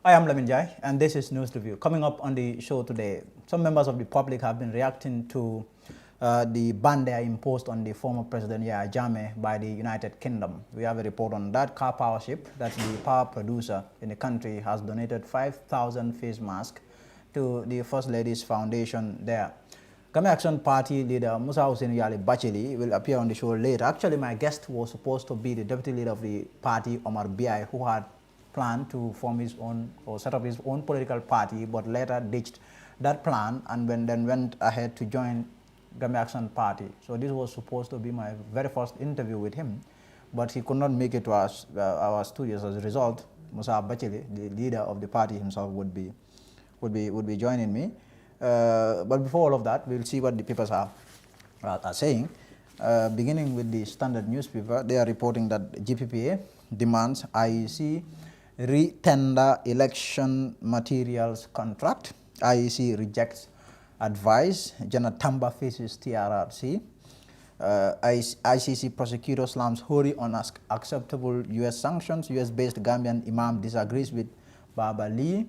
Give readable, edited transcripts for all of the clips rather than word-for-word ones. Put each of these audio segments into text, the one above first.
I am Lamin Jai, and this is News Review. Coming up on the show today, some members of the public have been reacting to the ban they are imposed on the former President Yahya Jammeh by the United Kingdom. We have a report on that. Car Power Ship, that's the power producer in the country, has donated 5,000 face masks to the First Lady's Foundation there. Gambia Action Party leader Musa Yali will appear on the show later. Actually, my guest was supposed to be the deputy leader of the party, Omar Bi, who had planned to form his own or set up his own political party, but later ditched that plan and then went ahead to join Gambia Action Party. So this was supposed to be my very first interview with him, but he could not make it to our studios. As a result, Musa Bachili, the leader of the party himself, would be joining me. But before all of that, we'll see what the papers are saying. Beginning with the Standard newspaper, they are reporting that GPPA demands IEC re-tender election materials contract. IEC rejects advice. General Tamba faces TRRC. ICC prosecutor slams Hori on acceptable U.S. sanctions. U.S.-based Gambian imam disagrees with Baba Lee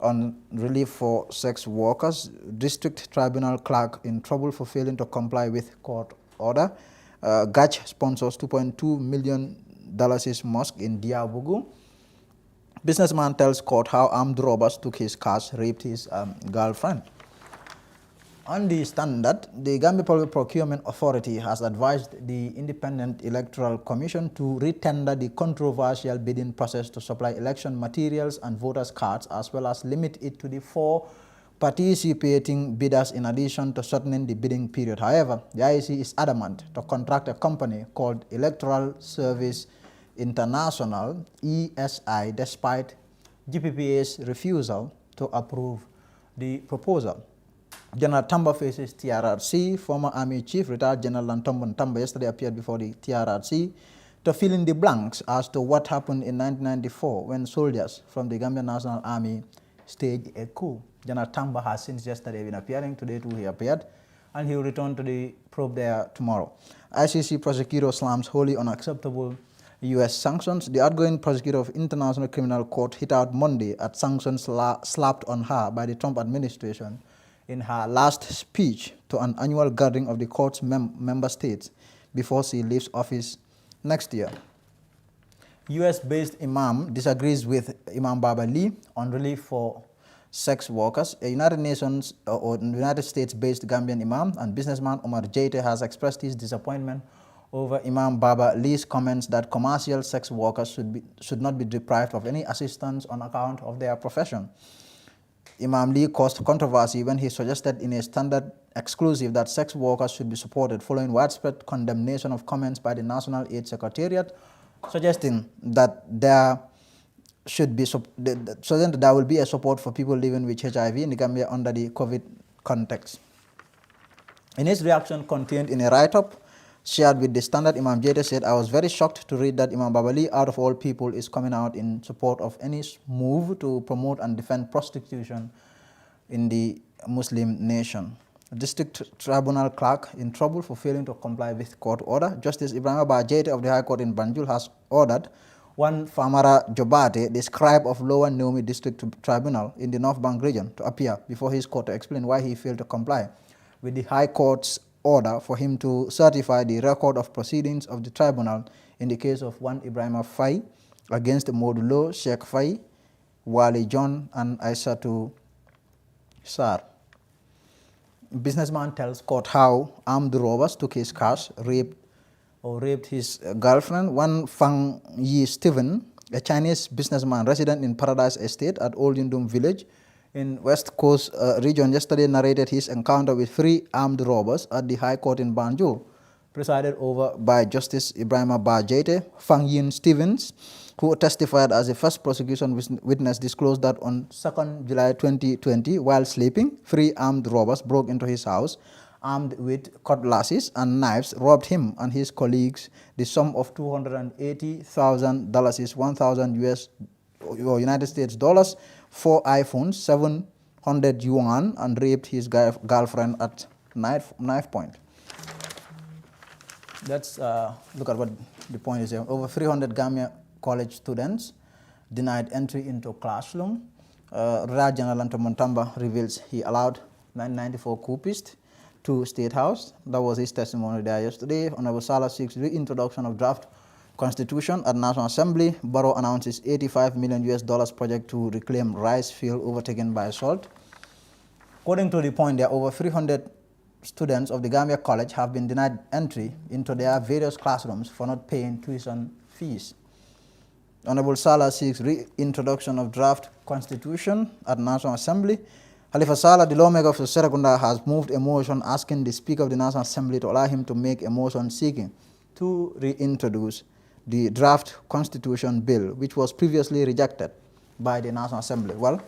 on relief for sex workers. District tribunal clerk in trouble for failing to comply with court order. Gach sponsors $2.2 million mosque in Diabugu. Businessman tells court how armed robbers took his cash, raped his girlfriend. On the Standard, the Gambia Public Procurement Authority has advised the Independent Electoral Commission to re-tender the controversial bidding process to supply election materials and voters' cards, as well as limit it to the 4 participating bidders in addition to shortening the bidding period. However, the IEC is adamant to contract a company called Electoral Service International, ESI, despite GPPA's refusal to approve the proposal. General Tamba faces TRRC. Former Army Chief, retired General Lantombo Tamba, yesterday appeared before the TRRC to fill in the blanks as to what happened in 1994 when soldiers from the Gambian National Army staged a coup. General Tamba has since yesterday been appearing. Today too he appeared, and he will return to the probe there tomorrow. ICC prosecutor slams wholly unacceptable U.S. sanctions. The outgoing prosecutor of International Criminal Court hit out Monday at sanctions slapped on her by the Trump administration in her last speech to an annual gathering of the court's member states before she leaves office next year. U.S.-based imam disagrees with Imam Baba Lee on relief for sex workers. A United States-based Gambian imam and businessman Omar Jaite has expressed his disappointment over Imam Baba Lee's comments that commercial sex workers should not be deprived of any assistance on account of their profession. Imam Lee caused controversy when he suggested in a Standard exclusive that sex workers should be supported, following widespread condemnation of comments by the National AIDS Secretariat, suggesting that there will be a support for people living with HIV in the Gambia under the COVID context. In his reaction contained in a write-up shared with the Standard, Imam Jaite said, "I was very shocked to read that Imam Baba Lee, out of all people, is coming out in support of any move to promote and defend prostitution in the Muslim nation." District Tribunal clerk in trouble for failing to comply with court order. Justice Ibrahim Jaite of the High Court in Banjul has ordered one Famara Jobate, the scribe of Lower Naomi District Tribunal in the North Bank region, to appear before his court to explain why he failed to comply with the High Court's order for him to certify the record of proceedings of the tribunal in the case of one Ibrahim Fai against Modulo Sheikh Fai, Wali John, and Aisatu Sar. Businessman tells court how armed robbers took his cash, raped his girlfriend. One Fang Yi Steven, a Chinese businessman resident in Paradise Estate at Old Yundum Village in West Coast region, yesterday narrated his encounter with 3 armed robbers at the High Court in Banjul, presided over by Justice Ibrahim Jaite. Fang Yin Stevens, who testified as the first prosecution witness, disclosed that on 2nd July 2020, while sleeping, 3 armed robbers broke into his house, armed with cutlasses and knives, robbed him and his colleagues the sum of $280,000, 1,000 US or United States dollars, 4 iPhones, 700 yuan, and raped his girlfriend at knife point. Let's look at what the point is here. Over 300 Gambia college students denied entry into classroom. Retired General Anto Montamba reveals he allowed 994 coupists to State House. That was his testimony there yesterday. Honorable Salah seeks reintroduction of draft constitution at National Assembly. Barrow announces $85 million project to reclaim rice field overtaken by assault. According to the point, there are over 300 students of the Gambia College have been denied entry into their various classrooms for not paying tuition fees. Honorable Salah seeks reintroduction of draft constitution at National Assembly. Halifa Salah, the lawmaker of Serekunda, has moved a motion asking the Speaker of the National Assembly to allow him to make a motion seeking to reintroduce the draft constitution bill, which was previously rejected by the National Assembly. Well,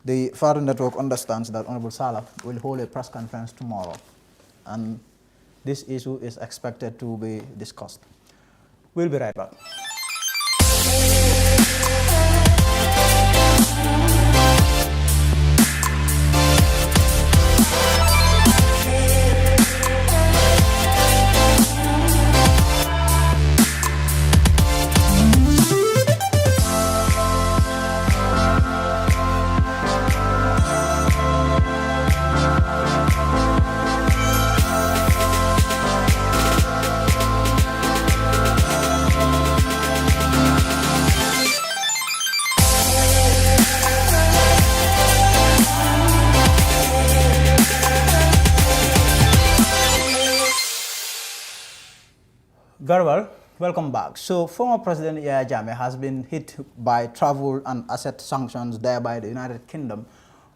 the Faro Network understands that Honorable Salah will hold a press conference tomorrow, and this issue is expected to be discussed. We'll be right back. Very well, welcome back. So former President Yahya Jammeh has been hit by travel and asset sanctions there by the United Kingdom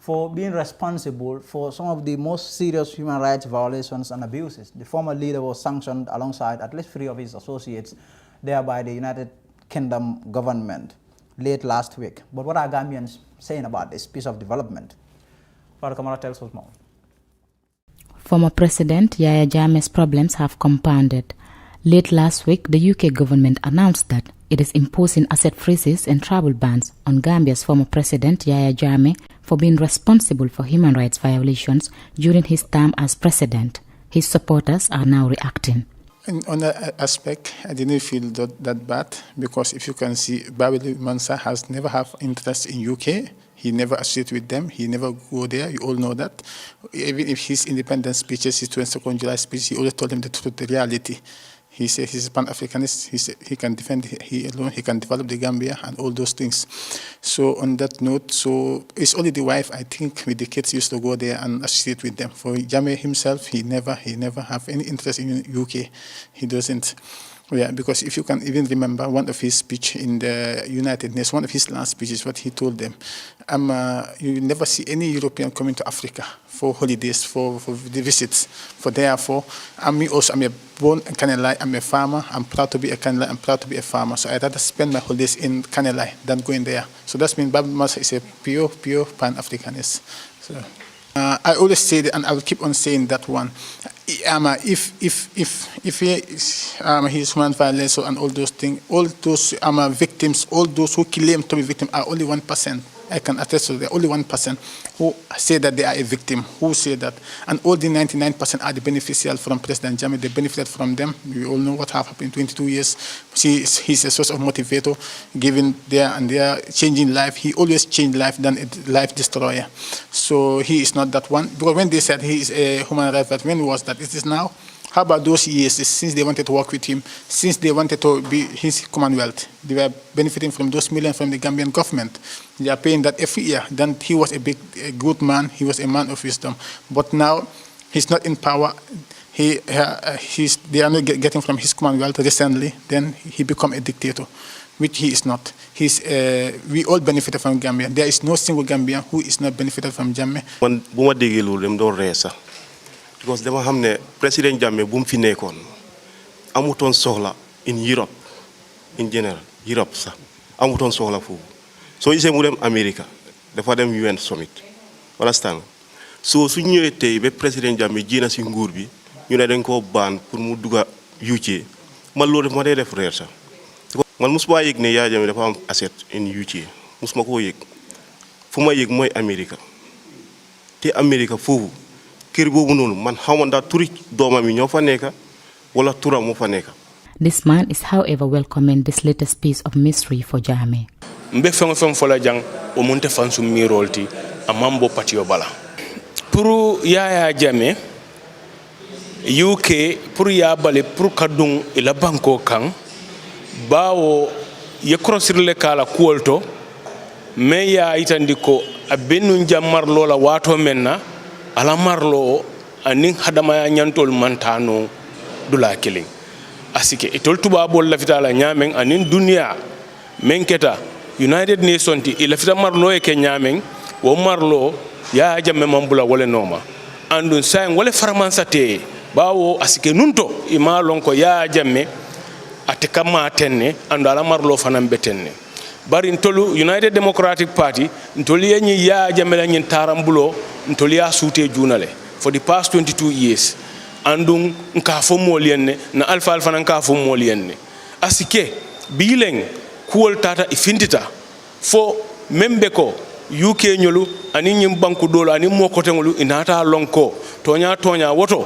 for being responsible for some of the most serious human rights violations and abuses. The former leader was sanctioned alongside at least 3 of his associates there by the United Kingdom government late last week. But what are Gambians saying about this piece of development? Father Kamara tells us more. Former President Yahya Jammeh's problems have compounded. Late last week, the UK government announced that it is imposing asset freezes and travel bans on Gambia's former president Yahya Jammeh for being responsible for human rights violations during his term as president. His supporters are now reacting. On that aspect, I didn't feel that bad, because if you can see, Babili Mansa has never had interest in UK. He never associated with them. He never go there. You all know that. Even if his independence speeches, his 22nd July speech, he always told them the truth, the reality. He said he's a Pan-Africanist. He said he can defend he alone. He can develop the Gambia and all those things. So on that note, so it's only the wife, I think, with the kids used to go there and associate with them. For Jammeh himself, he never have any interest in UK. He doesn't. Yeah, because if you can even remember one of his speech in the United Nations, one of his last speeches, what he told them, you never see any European coming to Africa for holidays, for the visits. For therefore, I'm a born in Kanilai, I'm a farmer, I'm proud to be a Kanilai, I'm proud to be a farmer. So I'd rather spend my holidays in Kanilai than going there. So that means Babu Masa is a pure Pan-Africanist. So, I always say that, and I will keep on saying that one. If his human violence and all those things, all those victims, all those who claim to be victims are only 1%. I can attest to that. Only 1% who say that they are a victim, who say that. And all the 99% are the beneficiaries from President Jammeh. They benefited from them. We all know what happened in 22 years. He's a source of motivator, giving their changing life. He always changed life than a life destroyer. So he is not that one. Because when they said he is a human rights violator, when was that? It is now. How about those years since they wanted to work with him, since they wanted to be his Commonwealth? They were benefiting from those millions from the Gambian government. They are paying that every year. Then he was a good man. He was a man of wisdom. But now he's not in power. They are not getting from his Commonwealth recently. Then he become a dictator, which he is not. We all benefited from Gambia. There is no single Gambian who is not benefited from Jammeh. Because dama xam ne President Jammeh bu mu fi nekkoon amutoon soxla in Europe in general Europe sax amutoon soxla foofu soo gisee mu dem America dafa dem UN summit understand so su ñëwee tey ba President Jammeh jiina si nguur bi ñu ne dañ koo baan pour mu dugga UK man loolu dafa ma dee def reer sax man musuma yëg ne Yahya Jammeh dafa am asset in UK musuma koo yëg fu ma yëg mooy America te America foofu kër boobu noonu man xamoon daa turi doomam yi ñoo fa nekk wala turam moo fa nekk. This man is however welcoming this latest piece of mystery for Jammeh. mbe fen fola jang o monte fansu mirolti amambo patio bala pour Yaya Jammeh UK pour ya bale pour kadung ila banko kan bawo ye crossir le kala kuolto me ya itandi ko abenu jamarlo la wato menna ala marlo anin hadama ya nyantol mantano dula killing asike itol tuba bol la fitala nyamen anin dunia menketa United Nations ti ila fita marlo e ke nyamen wo marlo ya Jammeh mambula wala noma andun say wala farmansa te bawo asike nunto ima lon ko Yaya Jammeh ate kama tenne ando ala marlo fanan betenne bari ntolu United Democratic Party ntoli yenyi Yaya Jammeh la nyin tarambulo ntoli ya sute junale for the past 22 years andun nka fo molienne na alfa fanan ka fo molienne asike bileng kuol tata ifintita fo membe ko UK nyolu ani nyim banku dolo ani mo kote ngolu inata lonko tonya woto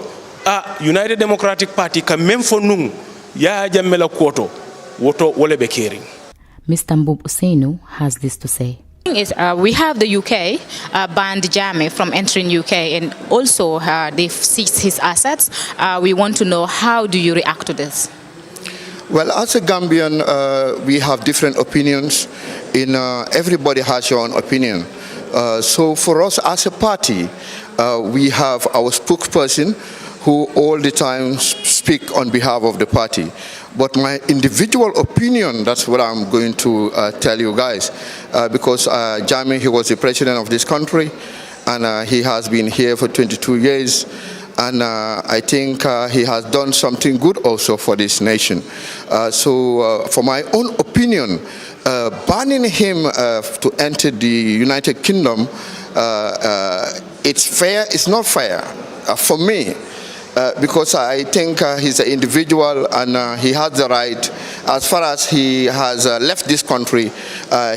United Democratic Party ka même fo nung Yaya Jammeh la koto woto wole be caring. Mr. Mbub Usainu has this to say. We have the UK banned Jammeh from entering UK, and also they've seized his assets. We want to know, how do you react to this? Well, as a Gambian, we have different opinions. Everybody has your own opinion. So for us as a party, we have our spokesperson who all the time speak on behalf of the party. But my individual opinion, that's what I'm going to tell you guys, because Jammeh, he was the president of this country, and he has been here for 22 years. And I think he has done something good also for this nation. So for my own opinion, banning him to enter the United Kingdom, it's fair, it's not fair for me. Because I think he's an individual and he has the right. As far as he has left this country,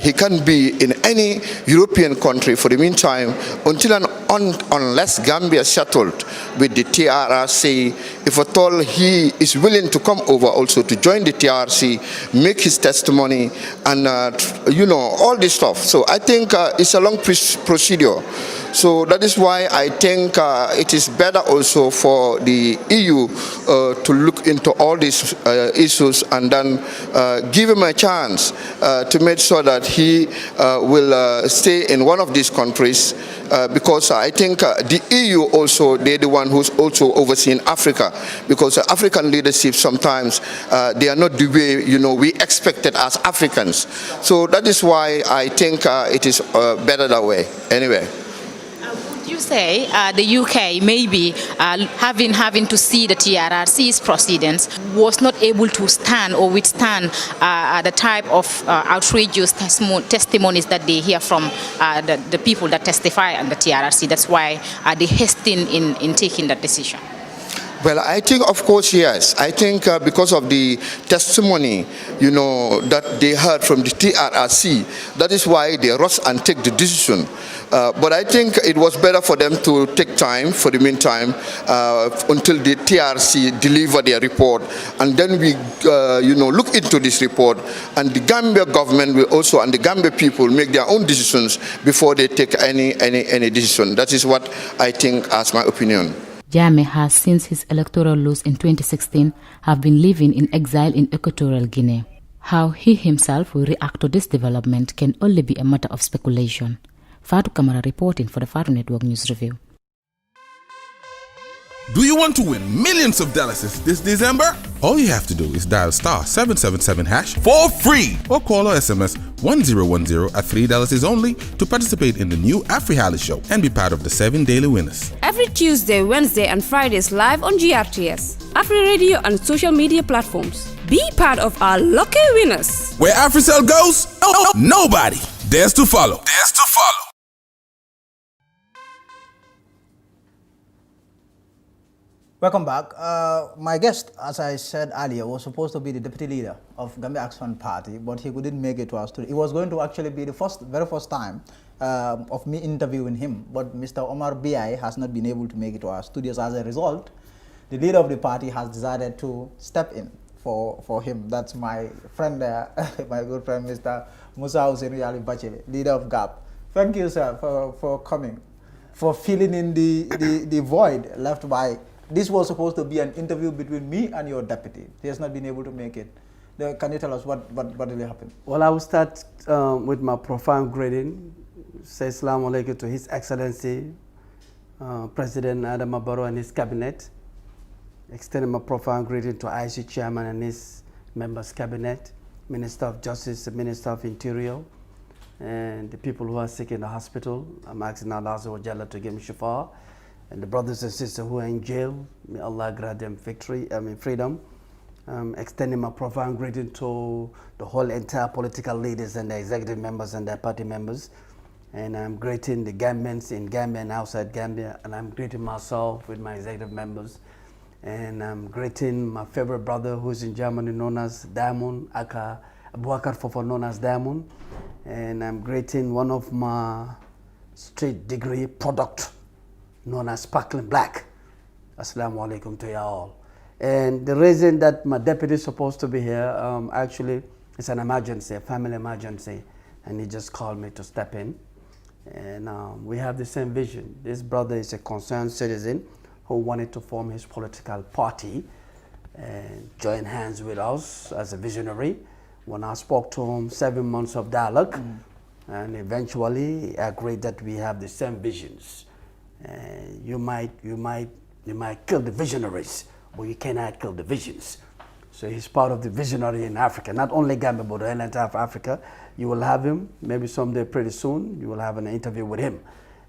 he can be in any European country for the meantime until and unless Gambia settled with the TRRC. If at all he is willing to come over also to join the TRC, make his testimony, and all this stuff. So I think it's a long procedure. So that is why I think it is better also for the EU to look into all these issues and then give him a chance to make sure that he will stay in one of these countries, because I think the EU also, they're the one who's also overseeing Africa, because African leadership sometimes they are not the way we expected as Africans. So that is why I think it is better that way. Anyway. You say the UK maybe having to see the TRRC's proceedings was not able to stand or withstand the type of outrageous testimonies that they hear from the people that testify on the TRRC. That's why they hasten in taking that decision. Well, I think, of course, yes. I think because of the testimony, that they heard from the TRRC, that is why they rush and take the decision. But I think it was better for them to take time, for the meantime, until the TRC deliver their report, and then we, look into this report, and the Gambia government will also, and the Gambia people, make their own decisions before they take any decision. That is what I think, as my opinion. Jammeh has, since his electoral loss in 2016, have been living in exile in Equatorial Guinea. How he himself will react to this development can only be a matter of speculation. Fatou Kamara reporting for the Fatou Network News Review. Do you want to win millions of dollars this December? All you have to do is dial *777# for free, or call or SMS 1010 at $3 is only to participate in the new AfriHali show and be part of the 7 daily winners. Every Tuesday, Wednesday and Fridays live on GRTS, Afri Radio and social media platforms. Be part of our lucky winners. Where AfriCell goes, nobody dares to follow. Welcome back. My guest, as I said earlier, was supposed to be the deputy leader of Gambia Action Party, but he couldn't make it to our studio. It was going to actually be the very first time of me interviewing him, but Mr. Omar B.I. has not been able to make it to our studios. As a result, the leader of the party has decided to step in for him. That's my friend there, my good friend, Mr. Musa Yali, leader of GAP. Thank you, sir, for coming, for filling in the void left by. This was supposed to be an interview between me and your deputy. He has not been able to make it. Can you tell us what really happened? Well, I will start with my profound greeting. Say Assalamu alaikum to His Excellency, President Adama Barrow and his cabinet. Extending my profound greeting to IC Chairman and his members' cabinet, Minister of Justice, Minister of Interior, and the people who are sick in the hospital. I'm asking Allah to give them shifa. And the brothers and sisters who are in jail, may Allah grant them freedom. Extending my profound greeting to the whole entire political leaders and the executive members and their party members. And I'm greeting the Gambians in Gambia and outside Gambia. And I'm greeting myself with my executive members. And I'm greeting my favorite brother who's in Germany known as Diamond, aka Abubakar Fofo known as Diamond. And I'm greeting one of my straight degree product known as Sparkling Black. Assalamu alaikum to you all. And the reason that my deputy is supposed to be here, actually, it's an emergency, a family emergency. And he just called me to step in. And we have the same vision. This brother is a concerned citizen who wanted to form his political party and join hands with us as a visionary. When I spoke to him, 7 months of dialogue, and eventually he agreed that we have the same visions. You might kill the visionaries, but you cannot kill the visions. So he's part of the visionary in Africa, not only Gambia, but the entire of Africa. You will have him, maybe someday pretty soon, you will have an interview with him.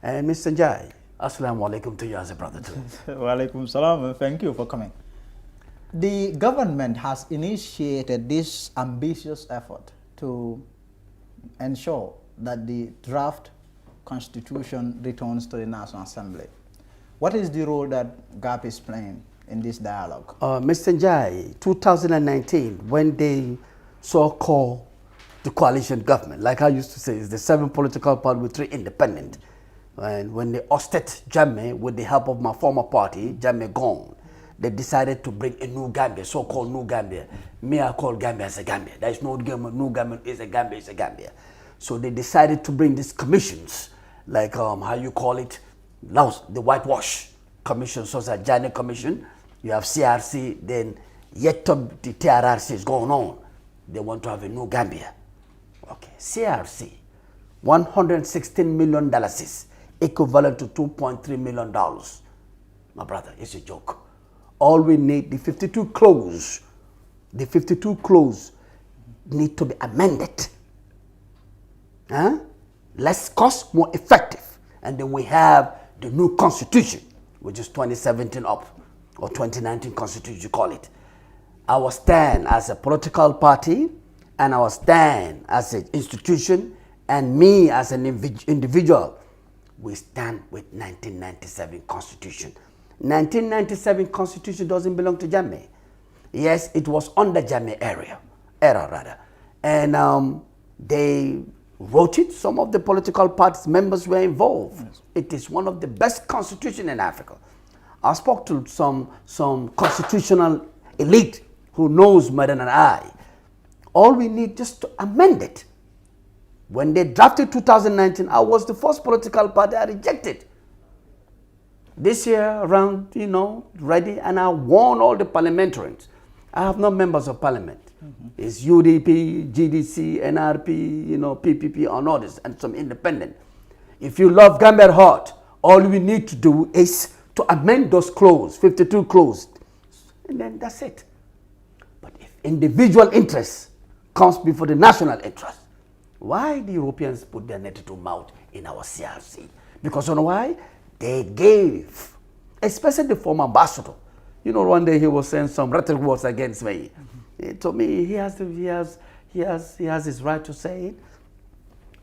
And Mr. Njai, Assalamu alaikum to you as a brother too. Wa alaikum salam, and thank you for coming. The government has initiated this ambitious effort to ensure that the draft constitution returns to the National Assembly. What is the role that GAP is playing in this dialogue? Mr. Njai, 2019, when they so-called the coalition government, like I used to say, it's the 7 political parties with 3 independent. And when they ousted Jammeh with the help of my former party, Jammeh gone, they decided to bring a new Gambia, so-called new Gambia. Me, I call Gambia as a Gambia. There is no new Gambia, is a Gambia, is a Gambia. So they decided to bring these commissions, like how you call it, the whitewash commission, so as Janneh Commission. You have CRC, then yet the TRRC is going on. They want to have a new Gambia. Okay, CRC, $116 million, equivalent to $2.3 million. My brother, it's a joke. All we need, the 52 clause need to be amended. Less cost, more effective. And then we have the new constitution, which is 2017 up, or 2019 constitution, you call it. Our stand as a political party, and our stand as an institution, and me as an individual, we stand with 1997 constitution. 1997 constitution doesn't belong to Jammeh. Yes, it was under Jammeh era. And they wrote it. Some of the political parties members were involved. Yes. It is one of the best constitutions in Africa. I spoke to some constitutional elite who knows more than I. All we need just to amend it. When they drafted 2019, I was the first political party I rejected. This year around, ready, and I warned all the parliamentarians. I have no members of parliament. It's UDP, GDC, NRP, PPP, and others, and some independent. If you love Gambia at heart, all we need to do is to amend those clauses, 52 clauses, and then that's it. But if individual interest comes before the national interest, why the Europeans put their net to mouth in our CRC? Because you know why? They gave, especially the former ambassador. One day he was saying some rhetoric words against me. He told me he has his right to say it.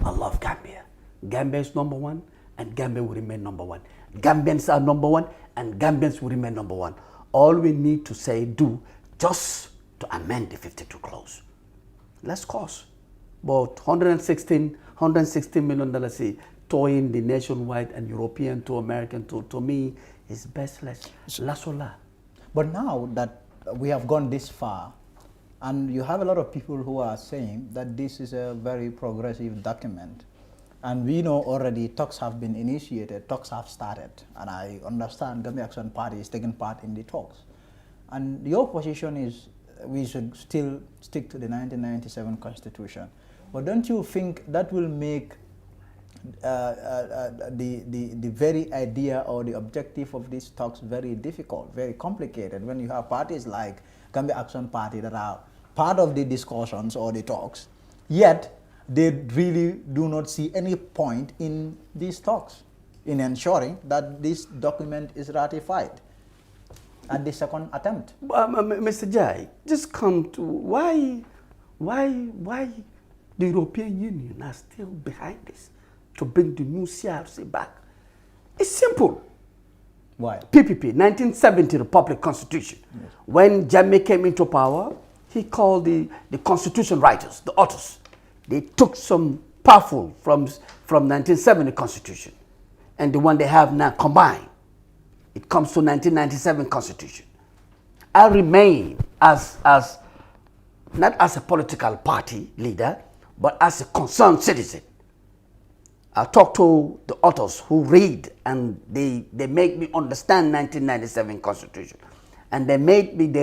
I love Gambia. Gambia is number one, and Gambia will remain number one. Gambians are number one, and Gambians will remain number one. All we need to do, just to amend the 52 clause. Less cost. But $116 million toying the nationwide and European to American to me is best less. La sola. But now that we have gone this far, And you have a lot of people who are saying that this is a very progressive document. And we know already talks have been initiated, talks have started. And I understand Gambia Action Party is taking part in the talks. And your position is we should still stick to the 1997 Constitution. But don't you think that will make the very idea or the objective of these talks very difficult, very complicated, when you have parties like Gambia Action Party that are part of the discussions or the talks, yet they really do not see any point in these talks in ensuring that this document is ratified at the second attempt? Mr. Jai, just come to why the European Union are still behind this to bring the new CRC back. It's simple. Why? PPP, 1970 Republic Constitution. Yes. When Jammeh came into power, he called the constitution writers, the authors. They took some powerful from 1970 Constitution and the one they have now combined. It comes to 1997 Constitution. I remain as not as a political party leader, but as a concerned citizen. I talk to the authors who read and they make me understand 1997 Constitution. And they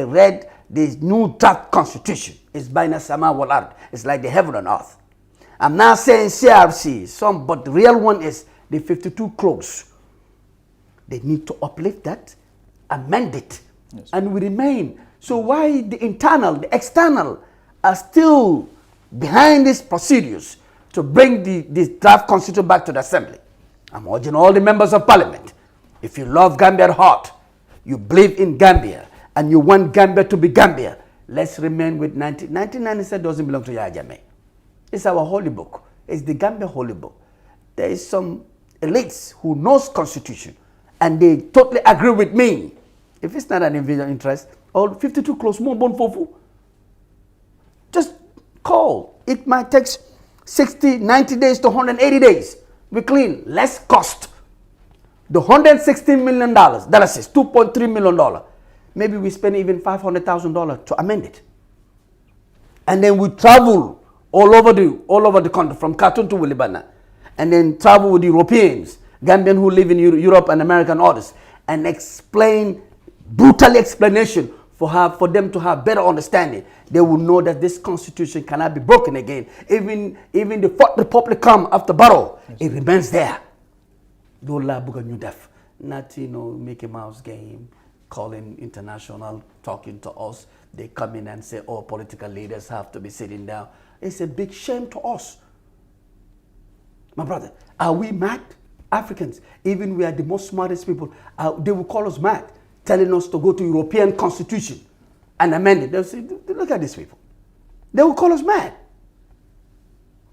read this new draft Constitution. It's by Nasama Walard. It's like the heaven on earth. I'm not saying CRC, but the real one is the 52 clause. They need to uplift that, amend it, yes, and we remain. So why the internal, the external are still behind these procedures to bring this draft constitution back to the assembly? I'm urging all the members of parliament, if you love Gambia at heart, you believe in Gambia, and you want Gambia to be Gambia, let's remain with 1997 doesn't belong to Yaya Jammeh. It's our holy book. It's the Gambia holy book. There is some elites who knows constitution, and they totally agree with me. If it's not an individual interest, all 52 clause more bon fofu. Just call. It might take 60, 90 days to 180 days. We clean, less cost. The $116 million, that is $2.3 million. Maybe we spend even $500,000 to amend it. And then we travel all over the country, from Khartoum to Wilibana, and then travel with Europeans, Gambian who live in Europe and America and others, and explain, brutal explanation for them to have better understanding. They will know that this constitution cannot be broken again. Even the Fourth Republic come after Barrow, yes, it remains there. Do la buga new def, not Mickey Mouse game, calling international, talking to us. They come in and say, oh, political leaders have to be sitting down. It's a big shame to us. My brother, are we mad? Africans, even we are the most smartest people, they will call us mad, telling us to go to European constitution and amend it. They'll say, look at these people. They will call us mad.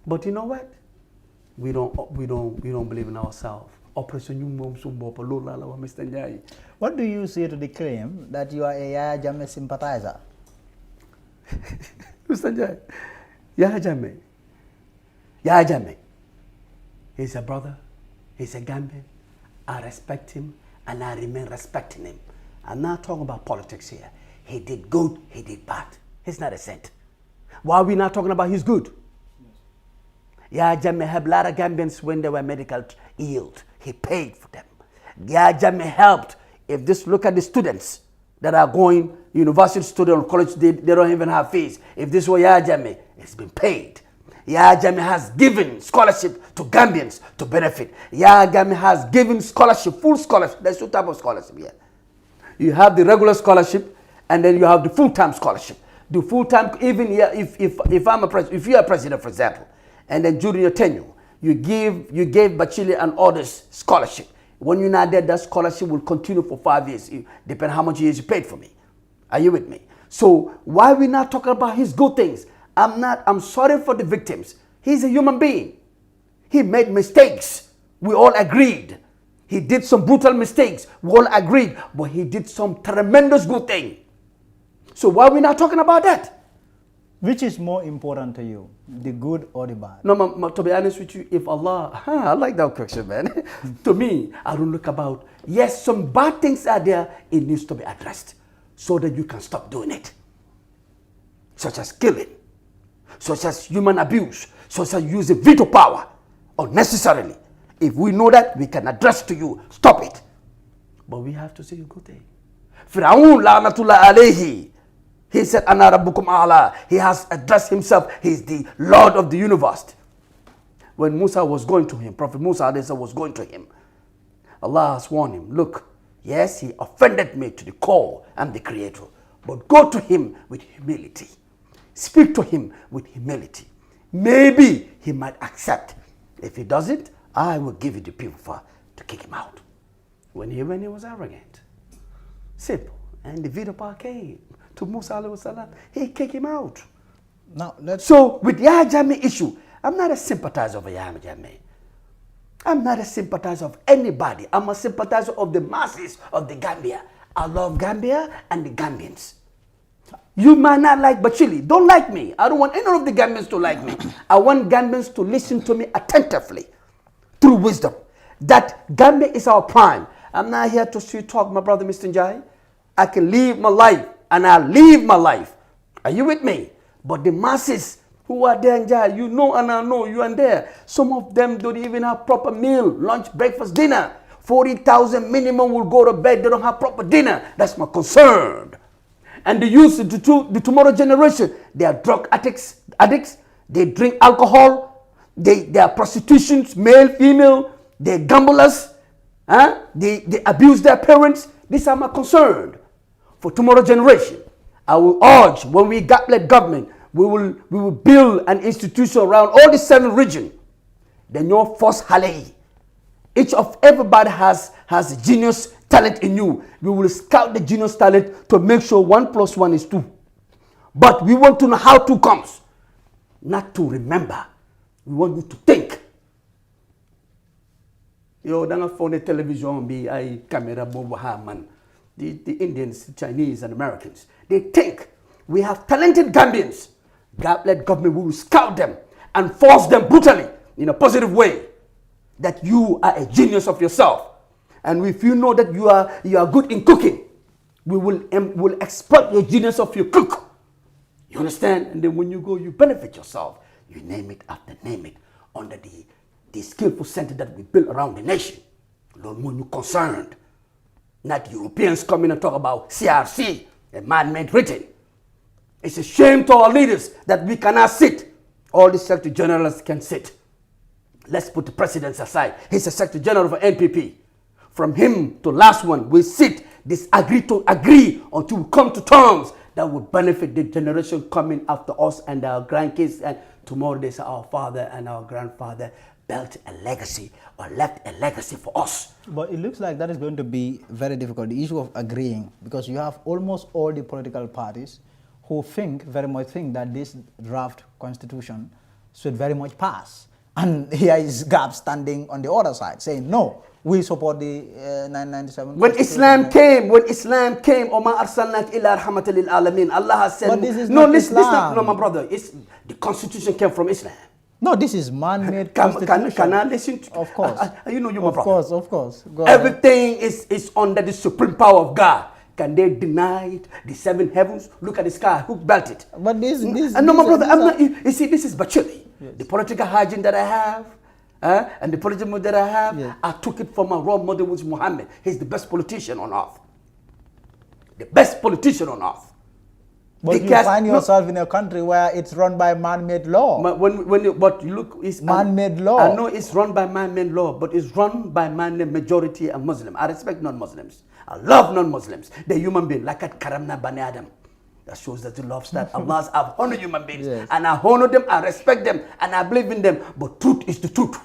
But you know what? We don't believe in ourselves. What do you say to the claim that you are a Yaya Jammeh sympathizer? Mr. Njai, Yaya Jammeh, he's a brother, he's a Gambian. I respect him and I remain respecting him. I'm not talking about politics here. He did good, he did bad. He's not a saint. Why are we not talking about his good? Yaya Jammeh helped a lot of Gambians when they were medical ill. He paid for them. Yaya Jammeh helped. If just look at the students that are going, university students or college, they don't even have fees. If this were Yaya Jammeh, it's been paid. Yaya Jammeh has given scholarship to Gambians to benefit. Yaya Jammeh has given scholarship, full scholarship. There's two types of scholarship here. You have the regular scholarship, and then you have the full-time scholarship. The full-time, even here, if I'm a president, if you are president, for example, and then during your tenure, you gave Bachili and others scholarship. When you're not there, that scholarship will continue for 5 years, depending on how much years you paid for me. Are you with me? So why are we not talking about his good things? I'm sorry for the victims. He's a human being. He made mistakes. We all agreed. He did some brutal mistakes. We all agreed. But he did some tremendous good thing. So why are we not talking about that? Which is more important to you, the good or the bad? No, to be honest with you, if Allah, I like that question, man. To me, I don't look about, yes, some bad things are there, it needs to be addressed so that you can stop doing it. such as killing, such as human abuse, such as using veto power unnecessarily. If we know that, we can address to you, stop it. But we have to say a good thing. Fir'aun la'natullah alayhi. He said, Ana rabbukum a'la. He has addressed himself. He is the Lord of the universe. When Musa was going to him, Prophet Musa was going to him, Allah has warned him, look, yes, he offended me to the core. I'm the creator. But go to him with humility. Speak to him with humility. Maybe he might accept. If he doesn't, I will give you the people to kick him out. When he was arrogant. Simple. And the veto power came to Musa alayhi salam. He kicked him out. Now, so with Yahya Jammeh issue, I'm not a sympathizer of Yahya Jammeh. I'm not a sympathizer of anybody. I'm a sympathizer of the masses of the Gambia. I love Gambia and the Gambians. You might not like Bachili. Don't like me. I don't want any of the Gambians to like me. I want Gambians to listen to me attentively through wisdom. That Gambia is our prime. I'm not here to sweet talk, my brother, Mr. Njai. I can live my life and I live my life. Are you with me? But the masses who are there in Njai, you know and I know you are there. Some of them don't even have proper meal, lunch, breakfast, dinner. 40,000 minimum will go to bed. They don't have proper dinner. That's my concern. And the youth, the tomorrow generation, they are drug addicts. They drink alcohol. They are prostitutions, male, female. They're gamblers. They abuse their parents. These are my concern for tomorrow generation. I will urge, when we led government, we will build an institution around all the 7 regions. Then your first Halei. Everybody has genius talent in you. We will scout the genius talent to make sure 1 + 1 is 2. But we want to know how 2 comes. Not to remember. We want you to think. Yo, danga phone television be I camera man. The Indians, the Chinese and Americans. They think we have talented Gambians. God-led government will scout them and force them brutally in a positive way. That you are a genius of yourself. And if you know that you are good in cooking, we will exploit your genius of your cook. You understand? And then when you go, you benefit yourself. You name it after name it under the skillful center that we built around the nation. Lord, when you're concerned, not Europeans coming and talk about CRC, a man-made written. It's a shame to our leaders that we cannot sit. All the Secretary Generals can sit. Let's put the president aside. He's a Secretary General for NPP. From him to last one, we sit, agree until we come to terms that would benefit the generation coming after us and our grandkids. And tomorrow they say our father and our grandfather built a legacy or left a legacy for us. But it looks like that is going to be very difficult, the issue of agreeing, because you have almost all the political parties who very much think that this draft constitution should very much pass. And here is Gab standing on the other side saying, no, we support the 997. When Islam came, Oma arsalnak ila rahmatan lil alamin. Allah has said, but this is not Islam. No, my brother, the constitution came from Islam. No, this is man-made constitution. Can I listen to? Of course. You know, you my brother. Of course. Go Everything is under the supreme power of God. Can they deny it? The 7 heavens? Look at the sky. Who built it? But this no, my brother, I'm not. You see, this is Bachili. Yes. The political hygiene that I have, and the political mode that I have, yes. I took it from my role model, which is Muhammad. He's the best politician on earth. The best politician on earth. But you find yourself in a country where it's run by man-made law. But you look, it's man-made law. I know it's run by man-made law, but it's run by man-made majority and Muslim. I respect non-Muslims. I love non-Muslims. They're human beings. Like at Karamna Bani Adam. That shows that you love that Allah's have honored human beings. Yes. And I honor them, I respect them, and I believe in them. But truth is the truth.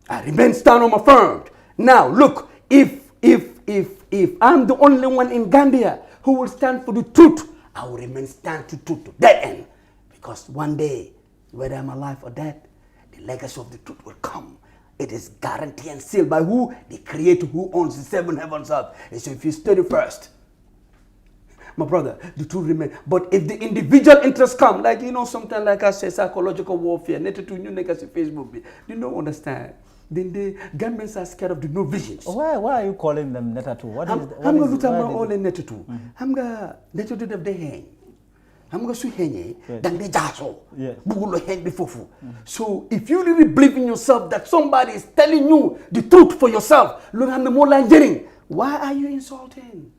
I remain stand on my firm. Now look, if I'm the only one in Gambia who will stand for the truth, I will remain stand to truth to that end. Because one day, whether I'm alive or dead, the legacy of the truth will come. It is guaranteed and sealed by who? The Creator who owns the 7 heavens earth. And so if you study first, my brother, the truth remains. But if the individual interests come, like, you know, sometimes like I say, psychological warfare, Facebook, you don't understand. Then the Gambians are scared of the new visions. Why are you calling them Netatu? I'm going to tell my all in Netatu. I'm going to Netatu of the hang. I'm going to say, Yes. So if you really believe in yourself that somebody is telling you the truth for yourself, why are you insulting?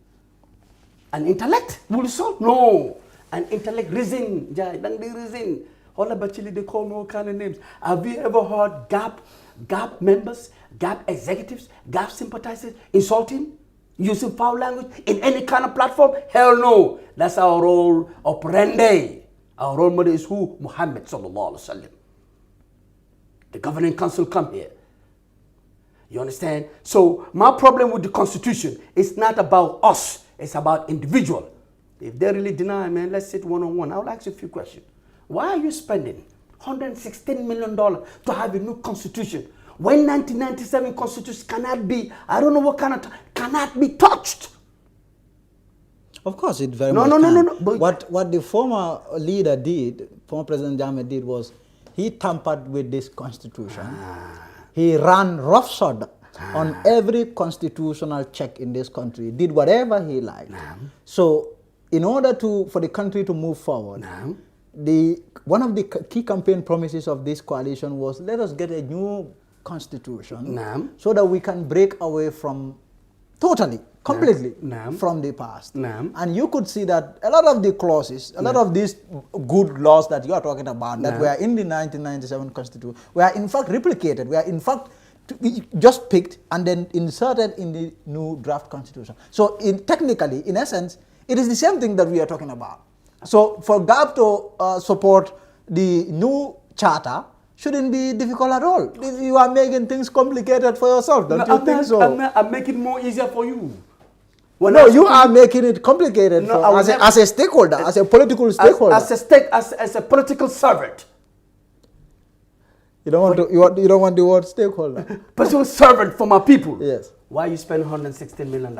An intellect will insult? No. An intellect reason, reason. All about Chile, they call me all kind of names. Have you ever heard GAP members, GAP executives, GAP sympathizers insulting, using foul language in any kind of platform? Hell no. That's our role operandi. Our role model is who? Muhammad sallallahu alaihi wasallam. The governing council come here. You understand? So my problem with the constitution is not about us. It's about individual. If they really deny, man, let's sit one-on-one. I'll ask you a few questions. Why are you spending $116 million to have a new constitution when 1997 constitution cannot be, I don't know what kind of, cannot be touched? Of course, it very much can. No. What the former leader did, former President Jammeh did, was he tampered with this constitution. He ran roughshod on every constitutional check in this country, did whatever he liked. So in order for the country to move forward, one of the key campaign promises of this coalition was, let us get a new constitution so that we can break away from completely from the past. And you could see that a lot of the clauses, a lot of these good laws that you are talking about that were in the 1997 constitution were in fact replicated, were in fact just picked and then inserted in the new draft constitution. So technically, in essence, it is the same thing that we are talking about. So for GAP to support the new charter shouldn't be difficult at all. You are making things complicated for yourself, don't you think so? I'm making it more easier for you. No, you are making it complicated as a stakeholder, as a political stakeholder. As a political servant. You don't want the word stakeholder. Political servant for my people. Yes. Why you spend $116 million?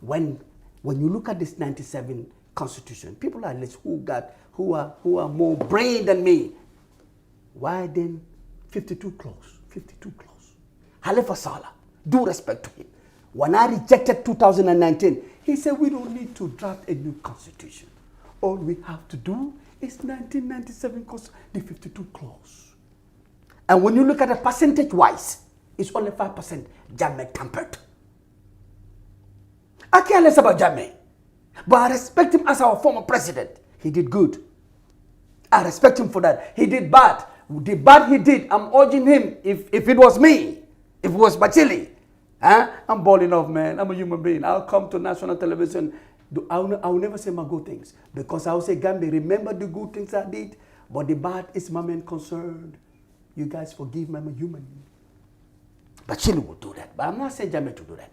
When you look at this 97 constitution, people like this who are more brain than me. Why then 52 clause? 52 clause. Halifa Saleh, due respect to him. When I rejected 2019, he said we don't need to draft a new constitution. All we have to do is 1997 the 52 clause. And when you look at it percentage-wise, it's only 5% Jammeh tampered. I care less about Jammeh, but I respect him as our former president. He did good. I respect him for that. He did bad. The bad he did, I'm urging him, if it was me, if it was Bachili, I'm balling off, man. I'm a human being. I'll come to national television. I will never say my good things, because I will say, Gambia, remember the good things I did, but the bad is my main concern. You guys forgive me, I'm a human. Bachili will do that. But I'm not saying Jammeh to do that.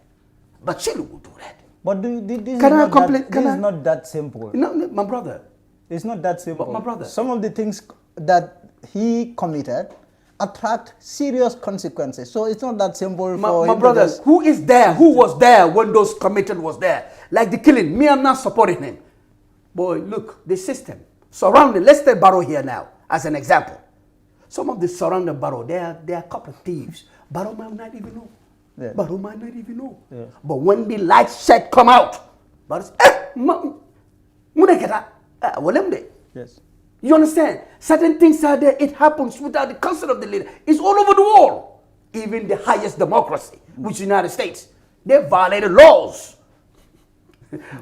Bachili will do that. But this is not that simple. No, my brother. It's not that simple. But my brother. Some of the things that he committed attract serious consequences. So it's not that simple for him. My brothers, who is there? Who was there when those committed was there? Like the killing. Me, I'm not supporting him. Boy, look, the system surrounding. Let's take Barrow here now as an example. Some of the surrounding Barrow, they are a couple of thieves. Barrow might not even know. Yeah. Barrow might not even know. Yeah. But when the light shed come out, Barrow says, yes. You understand? Certain things are there, it happens without the consent of the leader. It's all over the world. Even the highest democracy, which is the United States, they violated laws.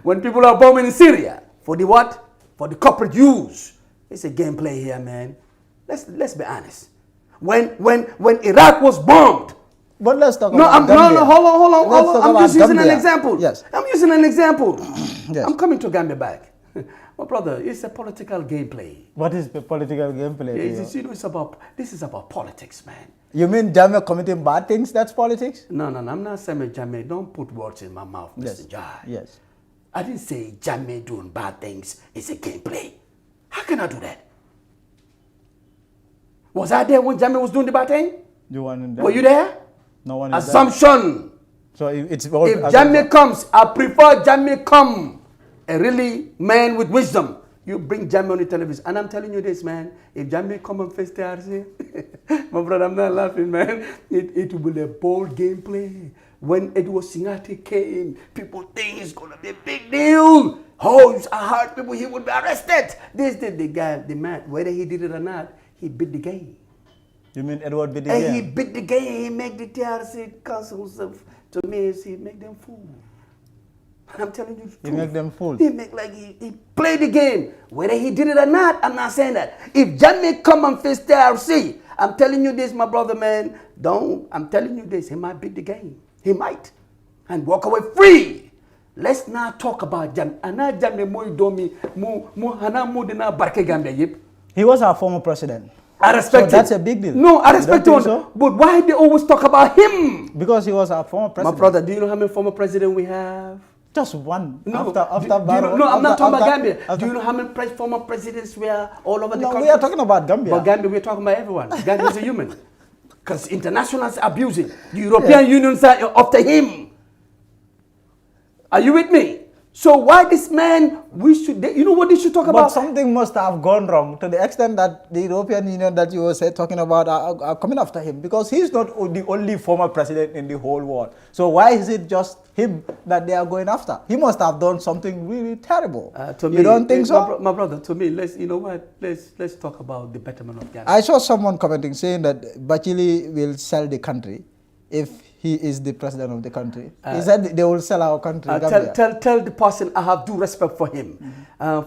When people are bombing in Syria, for the what? For the corporate use. It's a gameplay here, man. Let's be honest. When Iraq was bombed. But let's talk about Gambia. No, hold on. I'm just using an example. Yes. I'm using an example. Yes. I'm coming to Gambia back. My brother, it's a political gameplay. What is the political gameplay? This is about politics, man. You mean Jammeh committing bad things? That's politics? No. I'm not saying Jammeh. Don't put words in my mouth, Mr. Jai. Yes. I didn't say Jammeh doing bad things is a gameplay. How can I do that? Was I there when Jammeh was doing the bad thing? You weren't there. Were you there? No one is Assumption. So it's all if Jammeh comes, I prefer Jammeh come. A really man with wisdom. You bring Jammeh on the television. And I'm telling you this, man. If Jammeh come and face TRC, my brother, I'm not laughing, man. It will be a bold gameplay. When Edward Singati came, people think it's going to be a big deal. Oh, I heard people he would be arrested. This did the guy, the man, whether he did it or not, he beat the game. You mean Edward beat the And game? he beat the game. He make the TRC councils to me. He make them fool. I'm telling you the truth. He make them fool. He make like he play the game. Whether he did it or not, I'm not saying that. If Jammeh come and face TRC, I'm telling you this, my brother, man. I'm telling you this. He might beat the game. He might, and walk away free. Let's not talk about Jammeh. Ana Jammeh mo idomi mo hana mo dina barke Gambia yip. He was our former president. I respect him. That's a big deal. No, I respect him. So? But why they always talk about him? Because he was our former president. My brother, do you know how many former presidents we have? Just one. No, After Barrow. No, I'm not talking about Gambia. Do you know how many former presidents we are all over the country? No, we are talking about Gambia. But Gambia, we're talking about everyone. Gambia is a human. Because internationals are abusing. The European Union are after him. Are you with me? So why this man, you know what they should talk about? But something must have gone wrong to the extent that the European Union that you were talking about are coming after him, because he's not the only former president in the whole world. So why is it just him that they are going after? He must have done something really terrible. You don't think so? My brother, to me, let's talk about the betterment of Ghana. I saw someone commenting saying that Bachili will sell the country if he is the president of the country. He said they will sell our country. Tell the person I have due respect for him.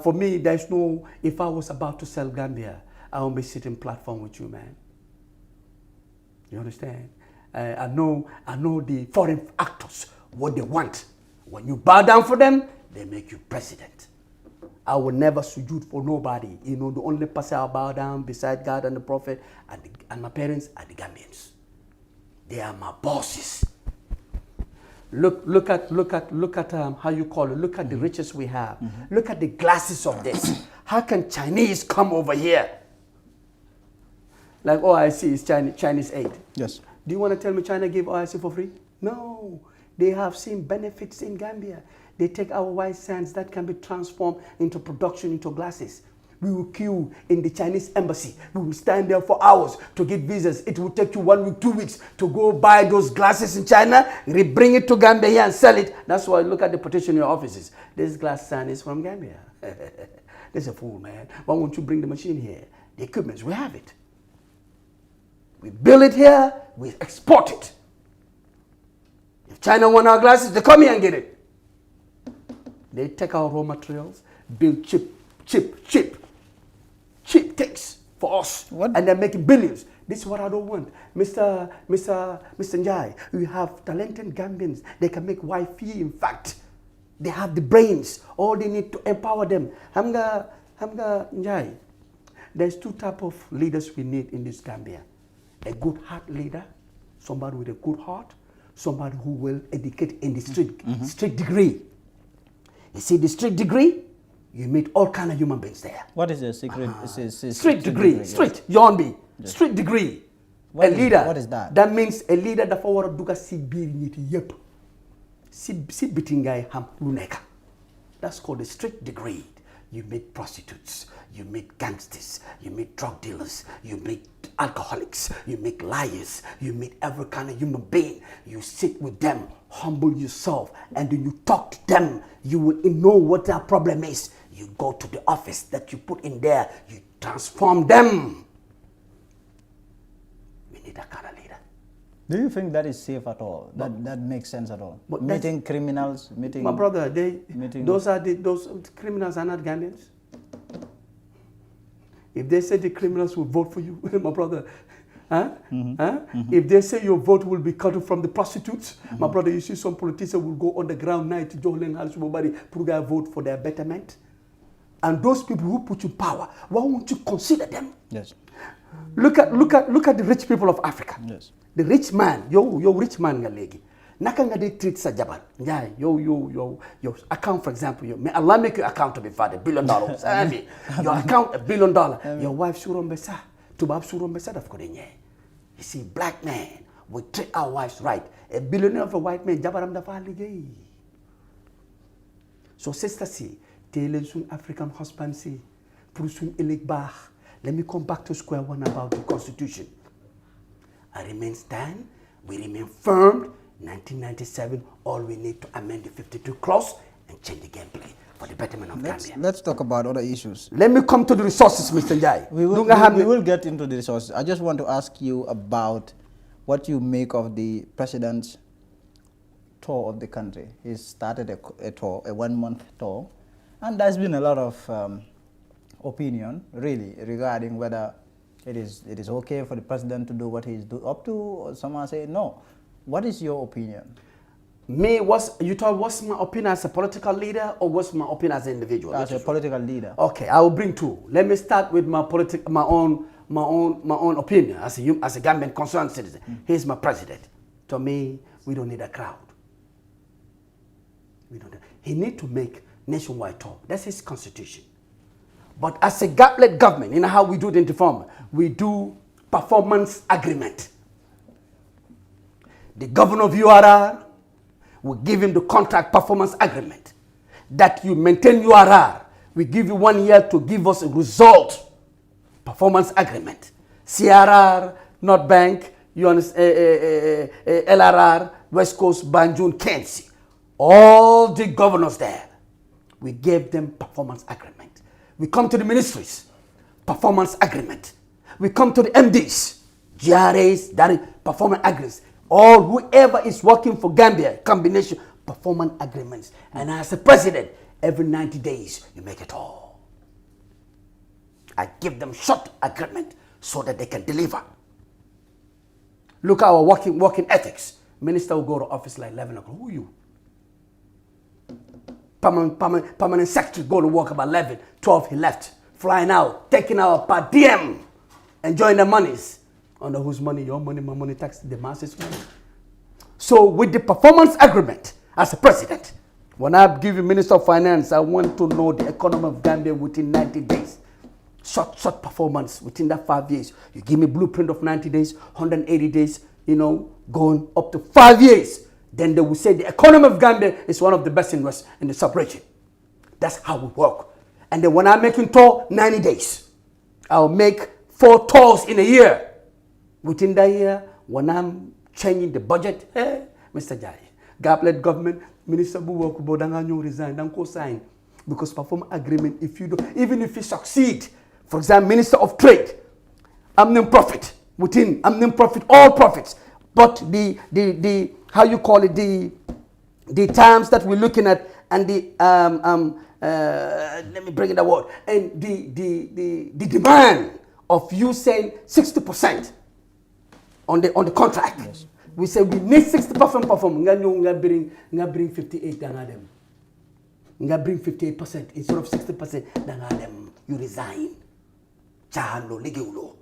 For me, there's no, if I was about to sell Gambia, I won't be sitting platform with you, man. You understand? I know the foreign actors, what they want. When you bow down for them, they make you president. I will never sujood for nobody. You know, the only person I bow down beside God and the prophet and my parents are the Gambians. They are my bosses. Look at how you call it. Look at the riches we have. Look at the glasses of this. How can Chinese come over here? Like OIC is Chinese aid. Yes. Do you want to tell me China gave OIC for free? No. They have seen benefits in Gambia. They take our white sands that can be transformed into production into glasses. We will queue in the Chinese embassy. We will stand there for hours to get visas. It will take you 1 week, 2 weeks to go buy those glasses in China, bring it to Gambia here and sell it. That's why look at the petition in your offices. This glass sand is from Gambia. This is a fool, man. Why won't you bring the machine here? The equipment, we have it. We build it here, we export it. If China want our glasses, they come here and get it. They take our raw materials, build cheap takes for us, and they're making billions. This is what I don't want. Mr. Njai, we have talented Gambians. They can make Wi-Fi, in fact. They have the brains. All they need to empower them. Hamga Njai, there's two types of leaders we need in this Gambia. A good heart leader, somebody with a good heart, somebody who will educate in the street degree. You see the street degree? You meet all kind of human beings there. What is a secret? Street degree. Street. Yonbi. Street degree. A leader. What is that? That means a leader that forward duga si bir niti yep. Si bitingay ham luneka. That's called a street degree. You meet prostitutes, you meet gangsters, you meet drug dealers, you meet alcoholics, you meet liars, you meet every kind of human being. You sit with them, humble yourself, and then you talk to them. You will know what their problem is. You go to the office that you put in there, you transform them. We need that kind of leader. Do you think that is safe at all? That makes sense at all? Meeting criminals, meeting... My brother, those criminals are not Ghanaians. If they say the criminals will vote for you, my brother, if they say your vote will be cut from the prostitutes, my brother, you see some politicians will go on the ground night to vote for their betterment. And those people who put you in power, why won't you consider them? Yes. Look at the rich people of Africa. Yes. The rich man, yo rich man nga legi. Naka nga de treat sa jabar. Yeah, your account, for example, may Allah make your account to be $1 billion. Your account $1 billion. Your wife surombesa, tubab surombesa daf ko de nye. You see, black man, we treat our wives right. A billionaire of a white man, jabaram dafa ligay. So sister see, tell soon African husband see, prusun elik bah. Let me come back to square one about the Constitution. I remain stand, we remain firm. 1997, all we need to amend the 52 clause and change the gameplay. for the betterment of Gambia. Let's talk about other issues. Let me come to the resources, Mr. Njai. We will get into the resources. I just want to ask you about what you make of the president's tour of the country. He started a tour, a 1-month tour, and there's been a lot of opinion, really, regarding whether it is okay for the president to do what he's up to, or someone say no. What is your opinion? Me, what's my opinion as a political leader, or what's my opinion as an individual? As a political leader. Okay, I will bring two. Let me start with my own opinion as a Gambian concerned citizen. He's my president. To me, we don't need a crowd. He need to make nationwide tour. That's his constitution. But as a gap-led government, you know how we do it in the form? We do performance agreement. The governor of URR will give him the contract performance agreement that you maintain URR. We give you 1 year to give us a result performance agreement. CRR, North Bank, LRR, West Coast, Banjul, Kensi. All the governors there, we gave them performance agreement. We come to the ministries, performance agreement. We come to the MDs, GRAs, that is performance agreements. All whoever is working for Gambia, combination performance agreements. And as a president, every 90 days, you make it all. I give them short agreement so that they can deliver. Look at our working ethics. Minister will go to office like 11 o'clock. Who are you? Permanent secretary go to work about 11, 12 he left. Flying out, taking our per diem, enjoying the monies. Under whose money? Your money, my money, tax, the masses' money. So with the performance agreement, as a president, when I give you Minister of Finance, I want to know the economy of Gambia within 90 days. Short performance within that 5 years. You give me blueprint of 90 days, 180 days, going up to 5 years. Then they will say the economy of Gambia is one of the best in the sub-region. That's how we work. And then when I'm making tour, 90 days. I'll make 4 tours in a year. Within that year, when I'm changing the budget, hey, Mr. Jai, gap-led government, Minister Buwa Kubodanganyo resign, don't co-sign. Because perform agreement, if you do, even if you succeed, for example, Minister of Trade, I'm non-profit. Within, I'm non-profit, all profits. But the how you call it, the terms that we're looking at, and let me bring in the word, and the demand of you saying 60% on the contract. Yes. We say we need 60% perform. Nga bring 58 danga them. Nga bring 58% instead of 60% danga them. You resign. Chahalo ligeulo.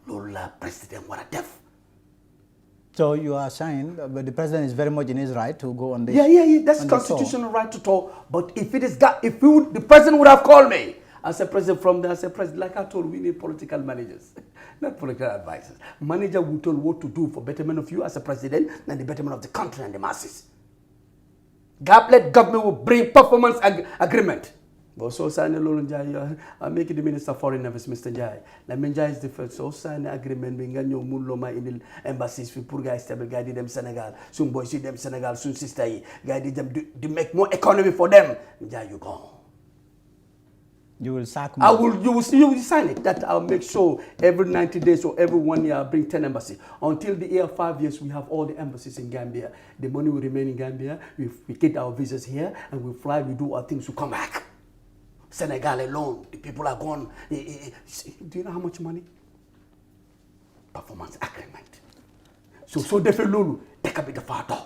Lola president what a deaf. So you are saying, but the president is very much in his right to go on this. Yeah. That's constitutional right to talk. But if the president would have called me as a president like I told, we need political managers, not political advisors. Manager will tell what to do for betterment of you as a president and the betterment of the country and the masses. Gap-led government will bring performance agreement. But so sign alone, I'm making the Minister of Foreign Affairs, Mr. Jai. The Menja is the first. So sign the agreement, Binganyo Muloma in the embassies, for poor guys, stable, guide them Senegal, soon boys see them Senegal, soon sister, guide them to make more economy for them. Jai, you go. You will sack more. You will sign it. That I'll make sure every 90 days or every 1 year I'll bring 10 embassies. Until the year 5 years, we have all the embassies in Gambia. The money will remain in Gambia. We get our visas here and we fly, we do our things, we come back. Senegal alone, the people are gone. Do you know how much money? Performance agreement. So definitely, take a bit of father.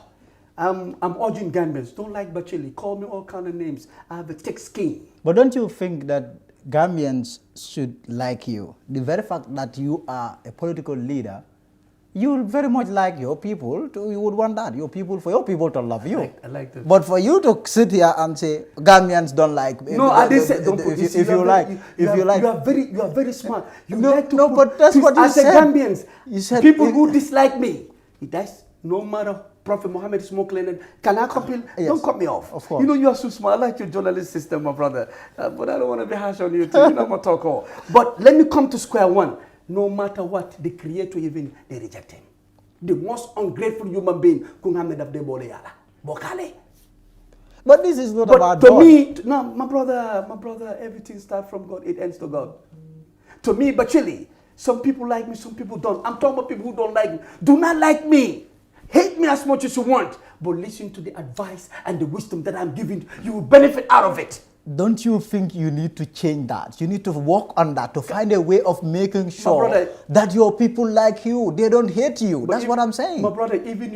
I'm urging Gambians, don't like Bacheli, call me all kind of names. I have a thick skin. But don't you think that Gambians should like you? The very fact that you are a political leader, you very much like your people. You would want that, for your people to love you. I like that. But for you to sit here and say Gambians don't like me. No, I didn't say don't put this. You are very smart. But that's what you said. As a Gambians, you said people who dislike me. That's no matter. Prophet Muhammad is more clean. Can I compel? Yes. Don't cut me off. Of course. You are so smart. I like your journalist system, my brother. But I don't want to be harsh on you too. I'm not talk all. But let me come to square one. No matter what, the creator even, they reject him. The most ungrateful human being, But this is not But about to God. me, no, my brother, everything starts from God, it ends to God. To me, but Chile, some people like me, some people don't. I'm talking about people who don't like me. Do not like me. Hate me as much as you want. But listen to the advice and the wisdom that I'm giving. You will benefit out of it. Don't you think you need to change that? You need to work on that to find a way of making sure brother, that your people like you, they don't hate you. That's what I'm saying. My brother, even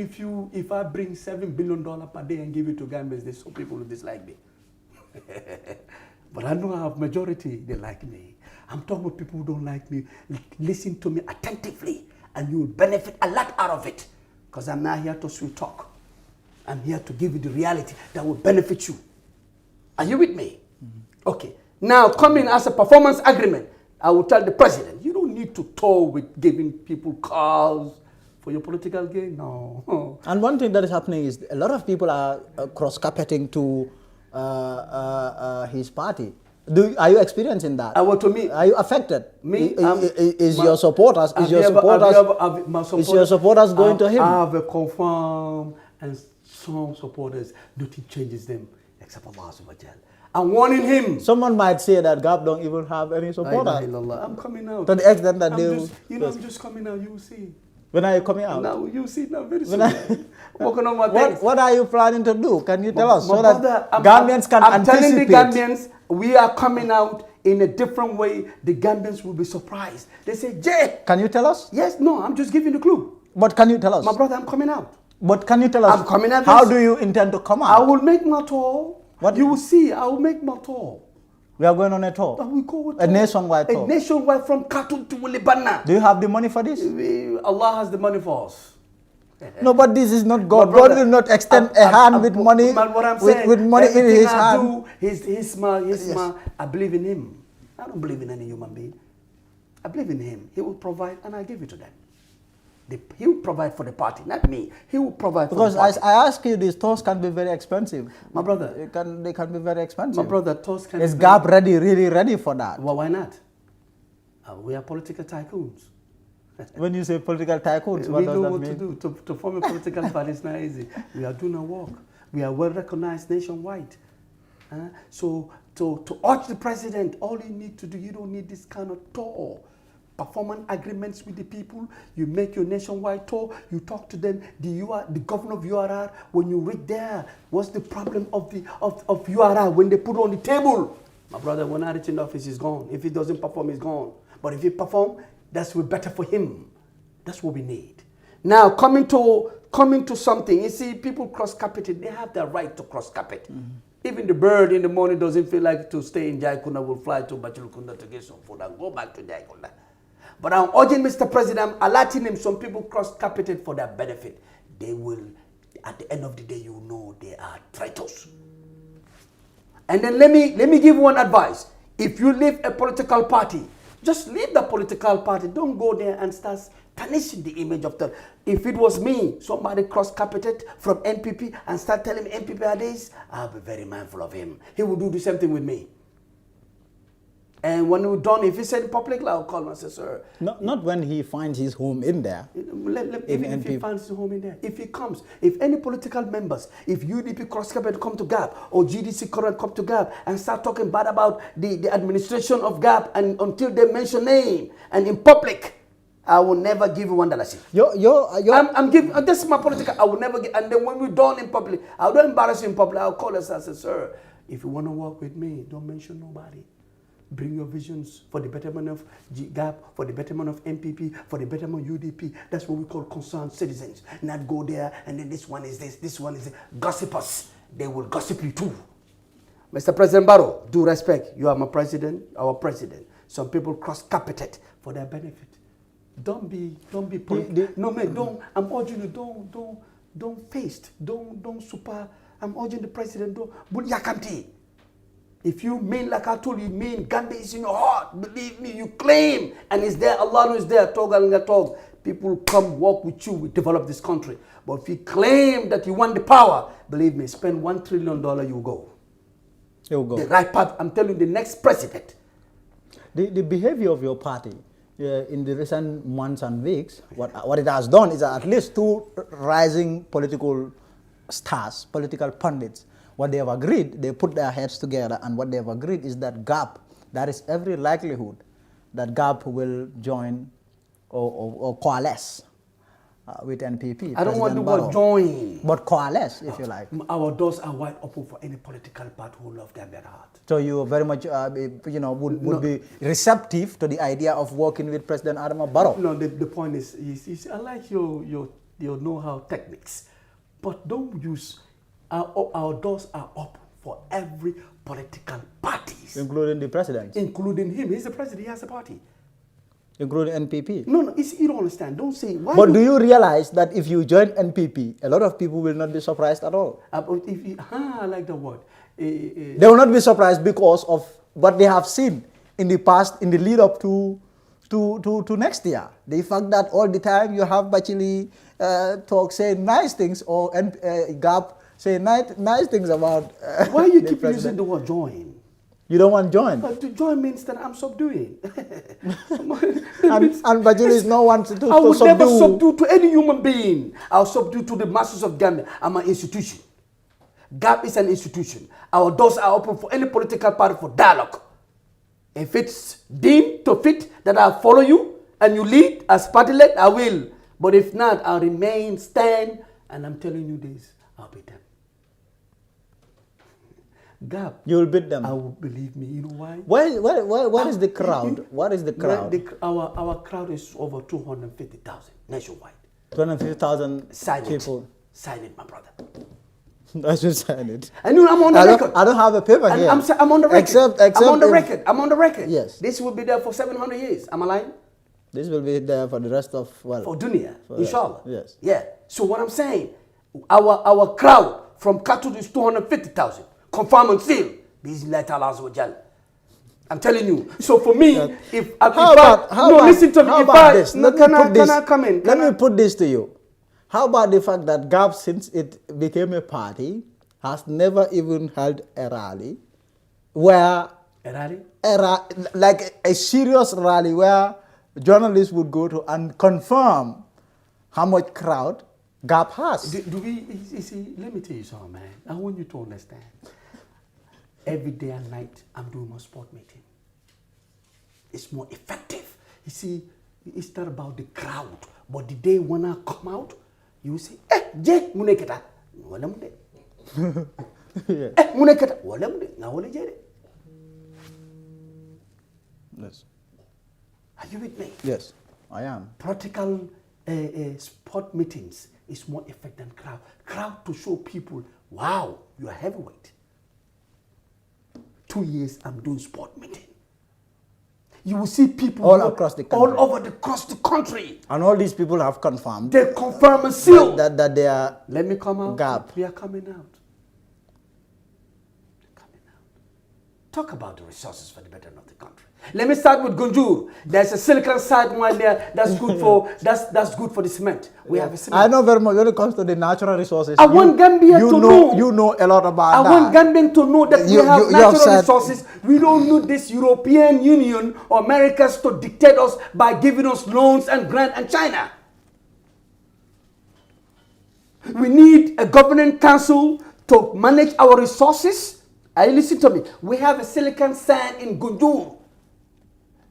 if I bring $7 billion per day and give it to Gambians, there's some people who dislike me. But I know I have majority, they like me. I'm talking about people who don't like me. Listen to me attentively and you will benefit a lot out of it. Because I'm not here to sweet talk. I'm here to give you the reality that will benefit you. Are you with me? Mm-hmm. Okay. Now, coming as a performance agreement, I will tell the president, you don't need to tour with giving people cars for your political gain. No. And one thing that is happening is a lot of people are cross-carpeting to his party. Are you experiencing that? To me, are you affected? Me, your supporters going to him? I have a confirm, and some supporters, nothing changes them except for Musa Yali. I'm warning him. Someone might say that GAP don't even have any supporters. I'm coming out. To the extent that I'm just coming out. You will see. When are you coming out? Now you see now very soon. Working on my things. What are you planning to do? Can you tell us so that Gambians can I'm anticipate? telling the Gambians we are coming out in a different way. The Gambians will be surprised. They say, Jay. Can you tell us? Yes, no, I'm just giving the clue. But can you tell us? My brother, I'm coming out. But can you tell us? I'm coming out. How do you intend to come out? I will make my tour. What? You will see. I will make my tour. We are going on a tour. We go a nationwide tour. A nationwide from Khartoum to Wilibana. Do you have the money for this? Allah has the money for us. No, but this is not God. God will not extend a hand with money. What I'm saying, with money in his hand. I believe in him. I don't believe in any human being. I believe in him. He will provide, and I give it to them. He will provide for the party, not me. He will provide for the party. Because I ask you, these tours can be very expensive. My brother. They can be very expensive. My brother, tours can Is GAP really ready for that? Well, why not? We are political tycoons. When you say political tycoons, what does that mean? We know what to do. To form a political party is not easy. We are doing our work. We are well recognized nationwide. So to urge the president, all you need to do, you don't need this kind of tour. Performance agreements with the people, you make your nationwide tour, you talk to them, the governor of URR, when you reach there, what's the problem of URR when they put it on the table? My brother, when I reach in the office, he's gone. If he doesn't perform, he's gone. But if he perform, that's better for him. That's what we need. Now, coming to something, you see, people cross-carpeted, they have the right to cross-carpet. Even the bird in the morning doesn't feel like to stay in Jaikunda, will fly to Bachilukunda to get some food and go back to Jaikunda. But I'm urging Mr. President, I'm alerting him, some people cross-carpeted for their benefit. They will, at the end of the day, you know they are traitors. And then let me give one advice. If you leave a political party, just leave the political party. Don't go there and start tarnishing the image of the... If it was me, somebody cross-carpeted from NPP and start telling me NPP are this, I'll be very mindful of him. He will do the same thing with me. And when we're done, if he said in public, I'll call him and say, sir. Not when he finds his home in there. Even if he finds his home in there. If he comes, if any political members, if UDP cross-carpet come to GAP or GDC current come to GAP and start talking bad about the administration of GAP and until they mention name and in public, I will never give you $1. I'm giving, this is my political, I will never give, and then when we're done in public, I don't embarrass you in public, I'll call us and say, sir, if you want to work with me, don't mention nobody. Bring your visions for the betterment of GAP, for the betterment of MPP, for the betterment of UDP. That's what we call concerned citizens. Not go there and then this one is this one is this. Gossipers, they will gossip you too. Mr. President Barrow, due respect, you are my president, our president. Some people cross-carpeted for their benefit. Don't be no man, don't. I'm urging you, don't face, don't super. I'm urging the president, don't. But yakanti. If you mean like I told you, mean Gambia is in your heart, believe me, you claim, and it's there, Allah knows there, talk. People come work with you, we develop this country. But if you claim that you want the power, believe me, spend $1 trillion, you go. You'll go. The right path, I'm telling you, the next president. The behavior of your party in the recent months and weeks, what it has done is at least 2 rising political stars, political pundits, what they have agreed, they put their heads together, and what they have agreed is that GAP, there is every likelihood that GAP will join or coalesce with NPP. I don't want the President word Barrow. join. But coalesce, if you like. Our doors are wide open for any political party who love Gambia heart. So you very much, would be receptive to the idea of working with President Adama Barrow. No, the point is I like your know-how techniques, but don't use our doors are open for every political parties, including the president, including him. He's the president. He has a party, including NPP. No, you don't understand. Don't say why. But do you realize that if you join NPP, a lot of people will not be surprised at all? I like the word. They will not be surprised because of what they have seen in the past, in the lead up to next year. The fact that all the time you have Bachili talk, saying nice things, or GAP saying nice things about. Why you keep using the word join? You don't want join? To join means that I'm subduing. and Bachili is no one to subdue. I would never subdue to any human being. I'll subdue to the masses of Gambia. I'm an institution. GAP is an institution. Our doors are open for any political party for dialogue. If it's deemed to fit that I'll follow you and you lead as party led, I will. But if not, I'll remain, stand, and I'm telling you this, I'll beat them. GAP. You'll beat them. I will, believe me. You know why? What is the crowd? What is the crowd? Our crowd is over 250,000 nationwide. 250,000 people. Sign it, my brother. I should sign it. I know I'm on the record. I don't have a paper here. I'm on the record. Except I'm on the record. I'm on the record. Yes. This will be there for 700 years. Am I lying? This will be there for the rest of, for dunya, inshallah. Yes. Yeah. So what I'm saying, our crowd from Khartoum is 250,000. Confirm and seal. I'm telling you. So for me, listen to me. Let me put this to you. How about the fact that GAP, since it became a party, has never even held a rally where... A rally? Like a serious rally where journalists would go to and confirm how much crowd GAP has. Let me tell you something, man. I want you to understand. Every day and night, I'm doing my sport meeting. It's more effective. You see, it's not about the crowd, but the day when I come out, you say, Jay, muneketa, wala munde. Muneketa, wala munde, na wala jere. Yes. Are you with me? Yes, I am. Practical sport meetings is more effective than crowd. Crowd to show people, wow, you are heavyweight. 2 years I'm doing sport meeting. You will see people all across the country. All over across the country. And all these people have confirmed. They confirm and seal. That they are. Let me come out. GAP. We are coming out. Talk about the resources for the betterment of the country. Let me start with Gunjur. There's a silicon site one there that's good for that's good for the cement. We have a cement. I know very much when it comes to the natural resources. I want Gambia to know. You know a lot about that. I want Gambian to know that we have natural resources. We don't need this European Union or Americans to dictate us by giving us loans and grant and China. We need a governing council to manage our resources. Listen to me. We have a silicon sand in Gunjur.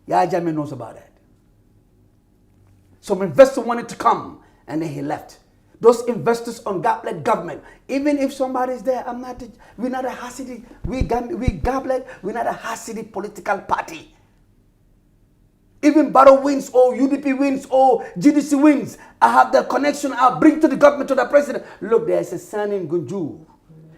Yaya Jammeh knows about that. Some investor wanted to come and then he left. Those investors on GAP-led government, even if somebody's there, we're not a Hasidic, we GAP-led, we're not a Hasidic political party. Even Barrow wins or UDP wins or GDC wins, I have the connection, I'll bring to the government, to the president. Look, there's a sand in Gunjur.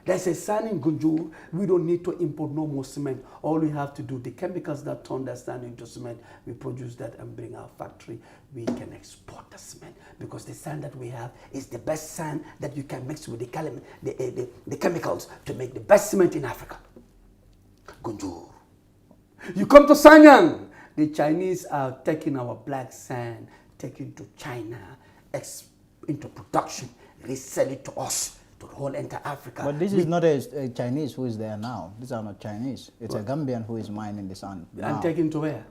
There's a sand in Gunjur. We don't need to import no more cement. All we have to do, the chemicals that turn that sand into cement, we produce that and bring our factory. We can export the cement because the sand that we have is the best sand that you can mix with the chemicals to make the best cement in Africa. Gunjur. You come to Sanyang, the Chinese are taking our black sand, taking to China, into production, resell it to us. To the whole entire Africa. But this is not a Chinese who is there now. These are not Chinese. It's a Gambian who is mining the sand now. And taking to where?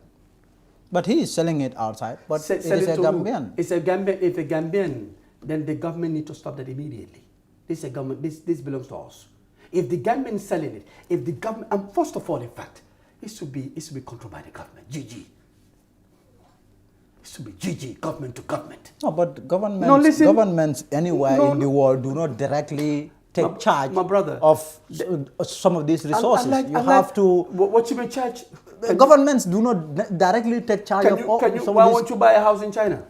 But he is selling it outside. But it is a Gambian. It's a Gambian. If a Gambian, then the government need to stop that immediately. This is a government. This belongs to us. If the government is selling it, if the government, and first of all, in fact, it should be controlled by the government. GG. It should be GG, government to government. No, but governments anywhere in the world do not directly take charge of some of these resources. What you mean charge? Governments do not directly take charge of all. Why won't you buy a house in China?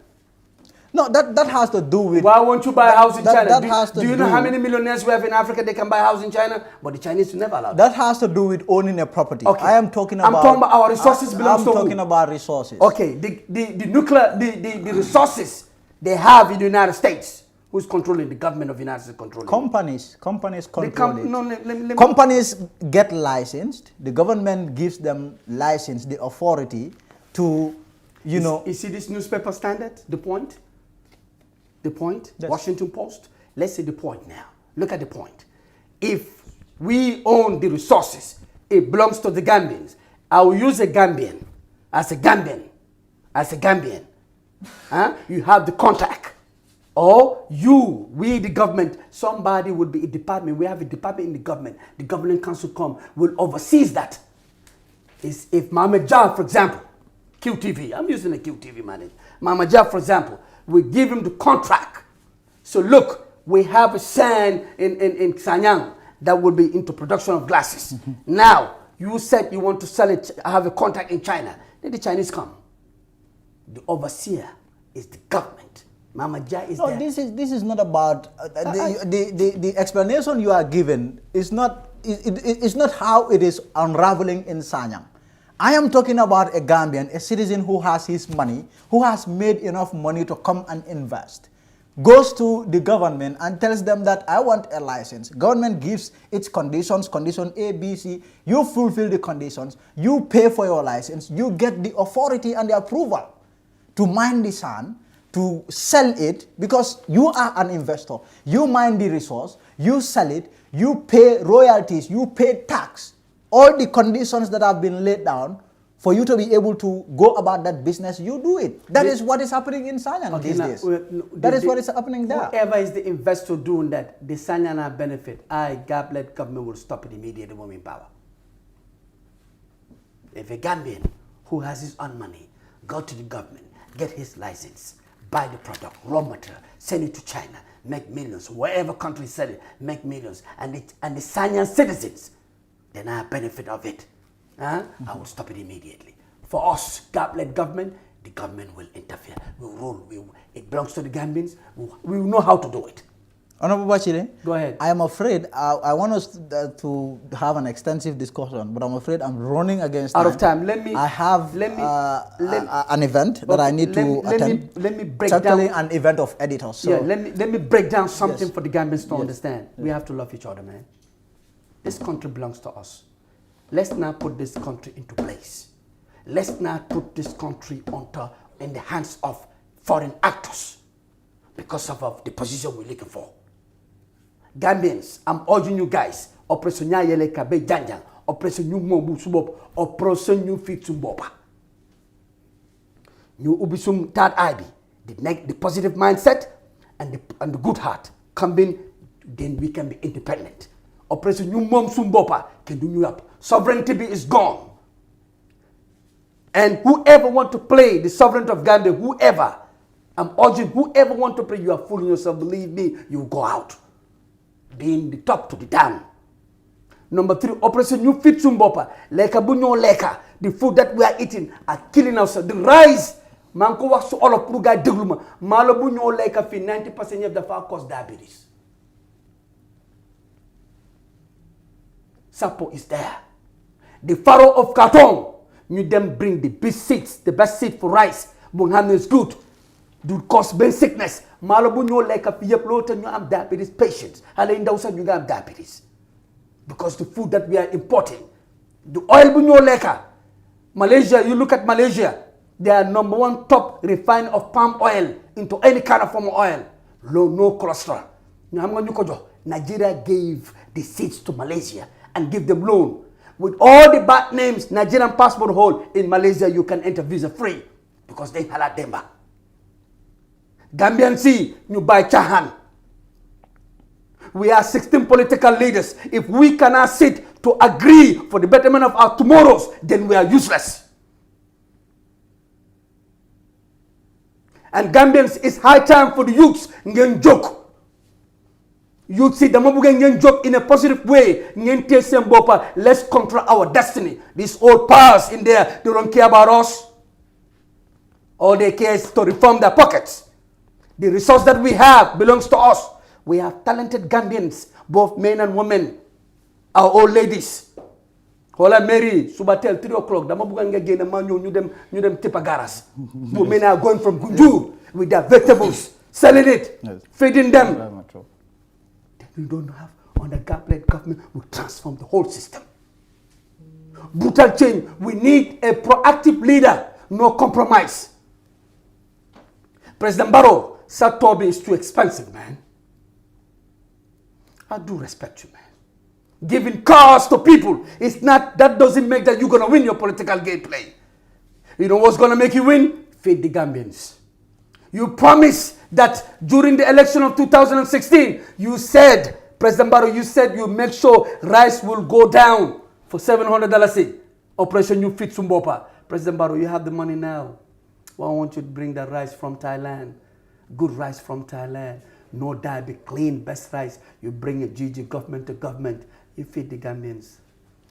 No, that has to do with... Why won't you buy a house in China? Do you know how many millionaires we have in Africa they can buy a house in China? But the Chinese never allow that. That has to do with owning a property. Okay. I'm talking about our resources belongs to I'm talking about resources. Okay, the resources they have in the United States. Who's controlling? The government of the United States controlling. Companies control it. Companies get licensed. The government gives them license, the authority to, you see this newspaper standard, the point? The point? Yes. Washington Post? Let's see the point now. Look at the point. If we own the resources, it belongs to the Gambians. I will use a Gambian as a Gambian. You have the contact. Or we, the government, somebody would be a department. We have a department in the government. The governing council will oversee that. If Mama Jah, for example, QTV, I'm using a QTV manager. Mama Jah, for example, we give him the contract. So look, we have a sand in Sanyang that will be into production of glasses. Now, you said you want to sell it, have a contract in China. Then the Chinese come. The overseer is the government. Mama Jah is there. This is not about the explanation you are given is not how it is unraveling in Sanyang. I am talking about a Gambian, a citizen who has his money, who has made enough money to come and invest, goes to the government and tells them that I want a license. Government gives its conditions, condition A, B, C. You fulfill the conditions, you pay for your license, you get the authority and the approval to mine the sand, to sell it, because you are an investor. You mine the resource, you sell it, you pay royalties, you pay tax. All the conditions that have been laid down for you to be able to go about that business, you do it. That is what is happening in Sanyang these days. That is what is happening there. Whoever is the investor doing that, the Sanyana benefit, Gablet government will stop it immediately when in power. If a Gambian who has his own money, go to the government, get his license, buy the product, raw material, send it to China, make millions, wherever country sell it, make millions, and the Sanyan citizens, then I benefit of it. I will stop it immediately. For us, Gab-led government, the government will interfere. We will rule. It belongs to the Gambians. We will know how to do it. Honorable Bachile, go ahead. I am afraid, I want us to have an extensive discussion, but I'm afraid I'm running against time. Out of time. I have an event that I need to attend. Let me break certainly down. An event of editors. So. Yeah, let me break down something for the Gambians to understand. We have to love each other, man. This country belongs to us. Let's now put this country into place. Let's not put this country in the hands of foreign actors because of the position we're looking for. Gambians, I'm urging you guys, Operation Yali Kabe Janjang, Operation New Mobu Subop, Operation New Fit Sumbopa. New Ubisum Third IB, the positive mindset and the good heart combine, then we can be independent. Operation New Mom Sumbopa can do you up. Sovereignty is gone. And whoever want to play the sovereignty of Gambia, whoever, I'm urging whoever want to play, you are fooling yourself. Believe me, you go out. Being the top to the down. Number 3, Operation New Fit Sumbopa. Leka bunyo leka. The food that we are eating are killing us. The rice. Manko wax all of Pruga Digluma. Malo bunyo leka fi 90% of the far cause diabetes. Sapo is there. The Pharaoh of Karton. You then bring the best seed for rice. Bungham is good. Do cause brain sickness. Malabu no like a fear bloat and you have diabetes patients. Halain Dawson, you have diabetes. Because the food that we are importing, the oil bunyo leka. Malaysia, you look at Malaysia, they are #1 top refiner of palm oil into any kind of form of oil. Low, no cholesterol. Nigeria gave the seeds to Malaysia and give them loan. With all the bad names, Nigerian passport hold, in Malaysia you can enter visa free because they halal demba. Gambian Sea, you buy chahan. We are 16 political leaders. If we cannot sit to agree for the betterment of our tomorrows, then we are useless. And Gambians, it's high time for the youths to joke. Youth see the Mabugan joke in a positive way. Let's control our destiny. These old powers in there, they don't care about us. All they care is to reform their pockets. The resource that we have belongs to us. We have talented Gambians, both men and women. Our old ladies. Hola Mary, Subatel, 3 o'clock. The Mabugan again, a man, you them tipagaras. Women are going from Gunju with their vegetables, selling it, yes, feeding them. We don't have, under GAP-led government, we transform the whole system. Brutal change. We need a proactive leader, no compromise. President Barrow, Satobi is too expensive, man. I do respect you, man. Giving cars to people, it's not, that doesn't make that you're going to win your political gameplay. You know what's going to make you win? Feed the Gambians. You promised that during the election of 2016, you said, President Barrow, you said you make sure rice will go down for $700 a Operation You Fit Sumbopa. President Barrow, you have the money now. Well, I want you to bring the rice from Thailand. Good rice from Thailand. No dye, be clean, best rice. You bring a GG government to government. You feed the Gambians.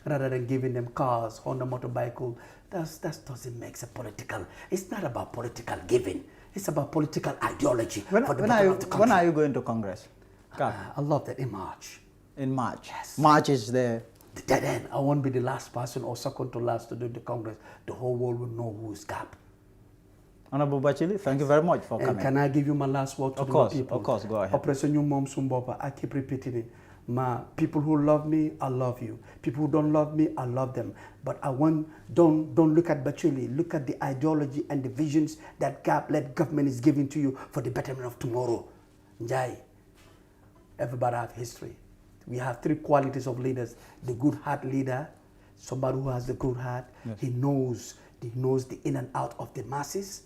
Rather than giving them cars, Honda motorbike. That doesn't make it political. It's not about political giving. It's about political ideology. When are you going to Congress? I love that in March. In March? Yes. March is the dead end. I won't be the last person or second to last to do the Congress. The whole world will know who is GAP. Honorable Bachili, thank you very much for coming. Can I give you my last word to the people? Of course, go ahead. Operation New Mom Sumbopa, I keep repeating it. People who love me, I love you. People who don't love me, I love them. But don't look at Bachili. Look at the ideology and the visions that GAP-led government is giving to you for the betterment of tomorrow. Njai, everybody have history. We have 3 qualities of leaders. The good heart leader, somebody who has the good heart. Yes. He knows the in and out of the masses,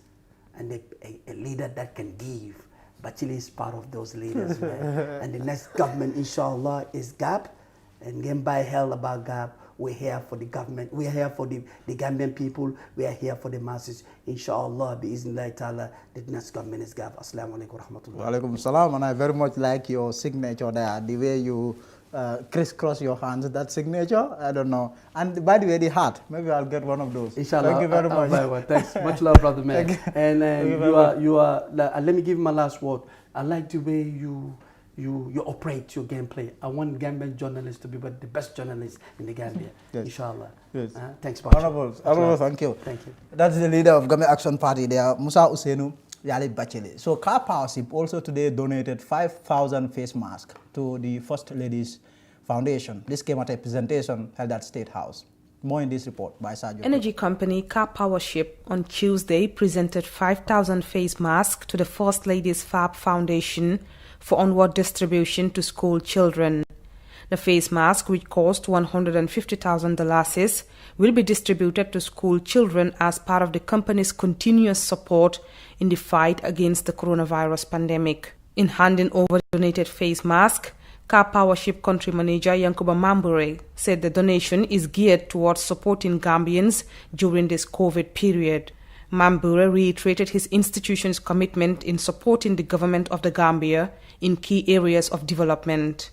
and a leader that can give. Bachili is part of those leaders, man. And the next government, inshallah, is GAP. And again, by hell about GAP, we're here for the government. We're here for the Gambian people. We are here for the masses. Inshallah, bi'iznillahi ta'ala, the next government is GAP. Assalamu alaikum wa rahmatullah. Wa alaikum salam. And I very much like your signature there. The way you crisscross your hands, that signature, I don't know. And by the way, the heart, maybe I'll get one of those. Inshallah. Thank you very much. Thanks. Much love, brother man. And you are. Let me give you my last word. I like the way you operate your gameplay. I want Gambian journalists to be the best journalists in the Gambia. Yes. Inshallah. Yes. Thanks, Honorable, thank you. Thank you. That's the leader of Gambia Action Party there, Musa Yali Bachili. So Car Powership also today donated 5,000 face masks to the First Lady's Foundation. This came at a presentation held at State House. More in this report by Sergio. Energy company Car Powership on Tuesday presented 5,000 face masks to the First Lady's Foundation for onward distribution to school children. The face mask, which cost $150,000, will be distributed to school children as part of the company's continuous support in the fight against the coronavirus pandemic. In handing over the donated face mask, Car Powership country manager Yankuba Mambure said the donation is geared towards supporting Gambians during this COVID period. Mambure reiterated his institution's commitment in supporting the government of the Gambia in key areas of development.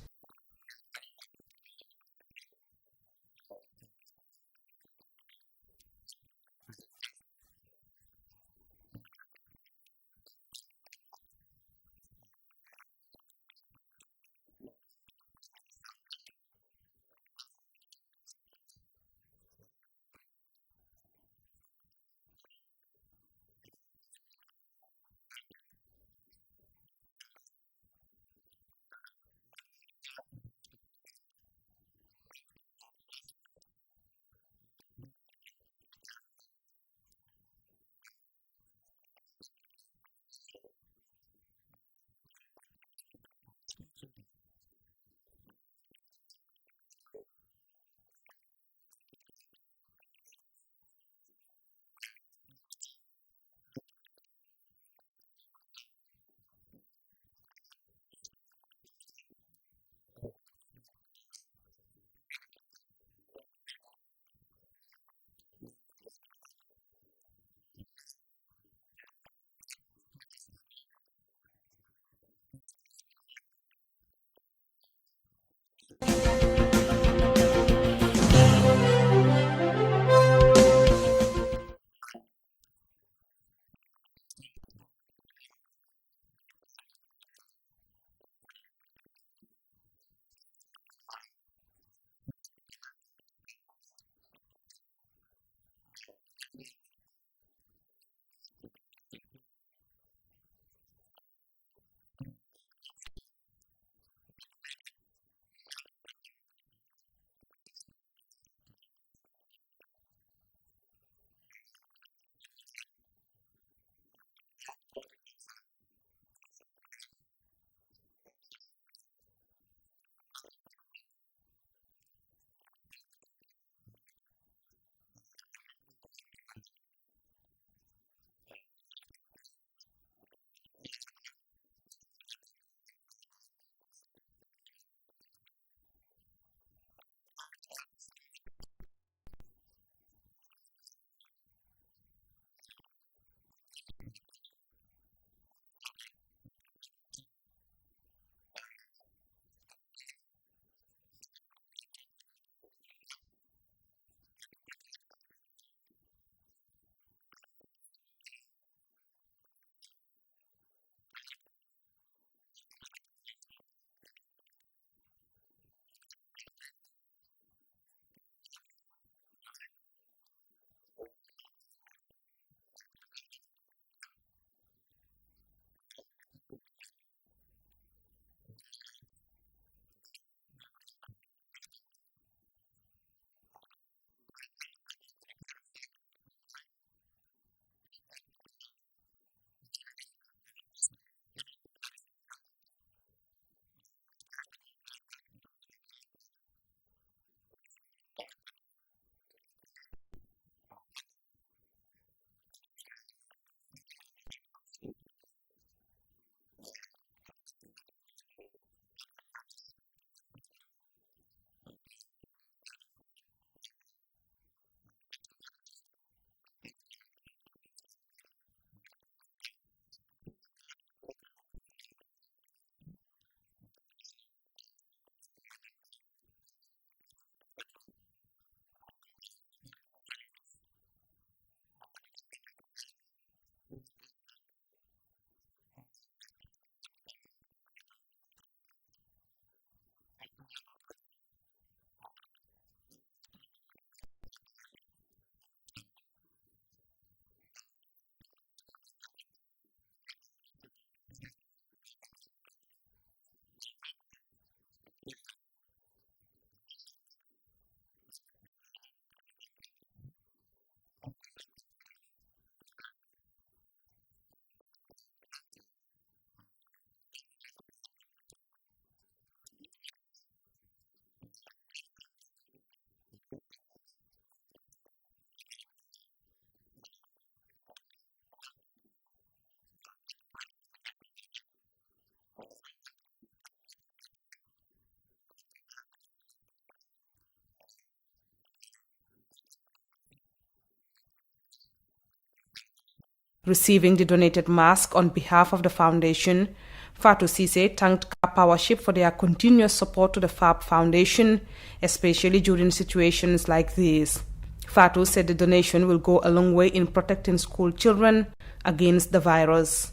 Receiving the donated mask on behalf of the foundation, Fatou Cisse thanked Car Powership for their continuous support to the FAB Foundation, especially during situations like these. Fatou said the donation will go a long way in protecting school children against the virus.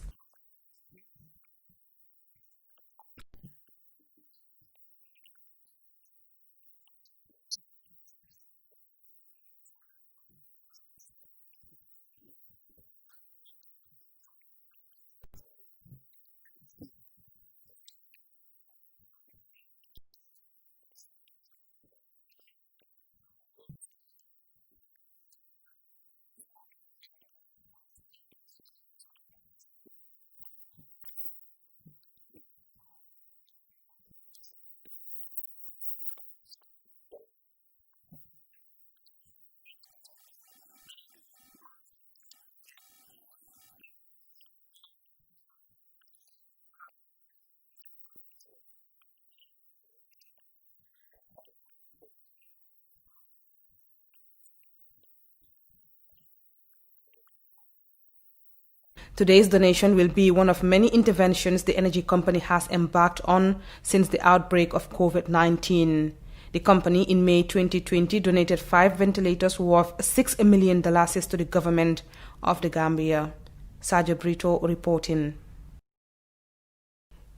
Today's donation will be one of many interventions the energy company has embarked on since the outbreak of COVID-19. The company in May 2020 donated 5 ventilators worth $6 million to the government of the Gambia. Sajo Brito reporting.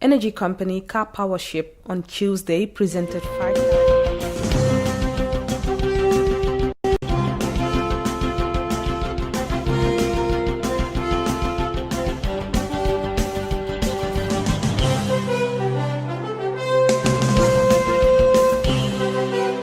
Energy company Car Powership on Tuesday presented 5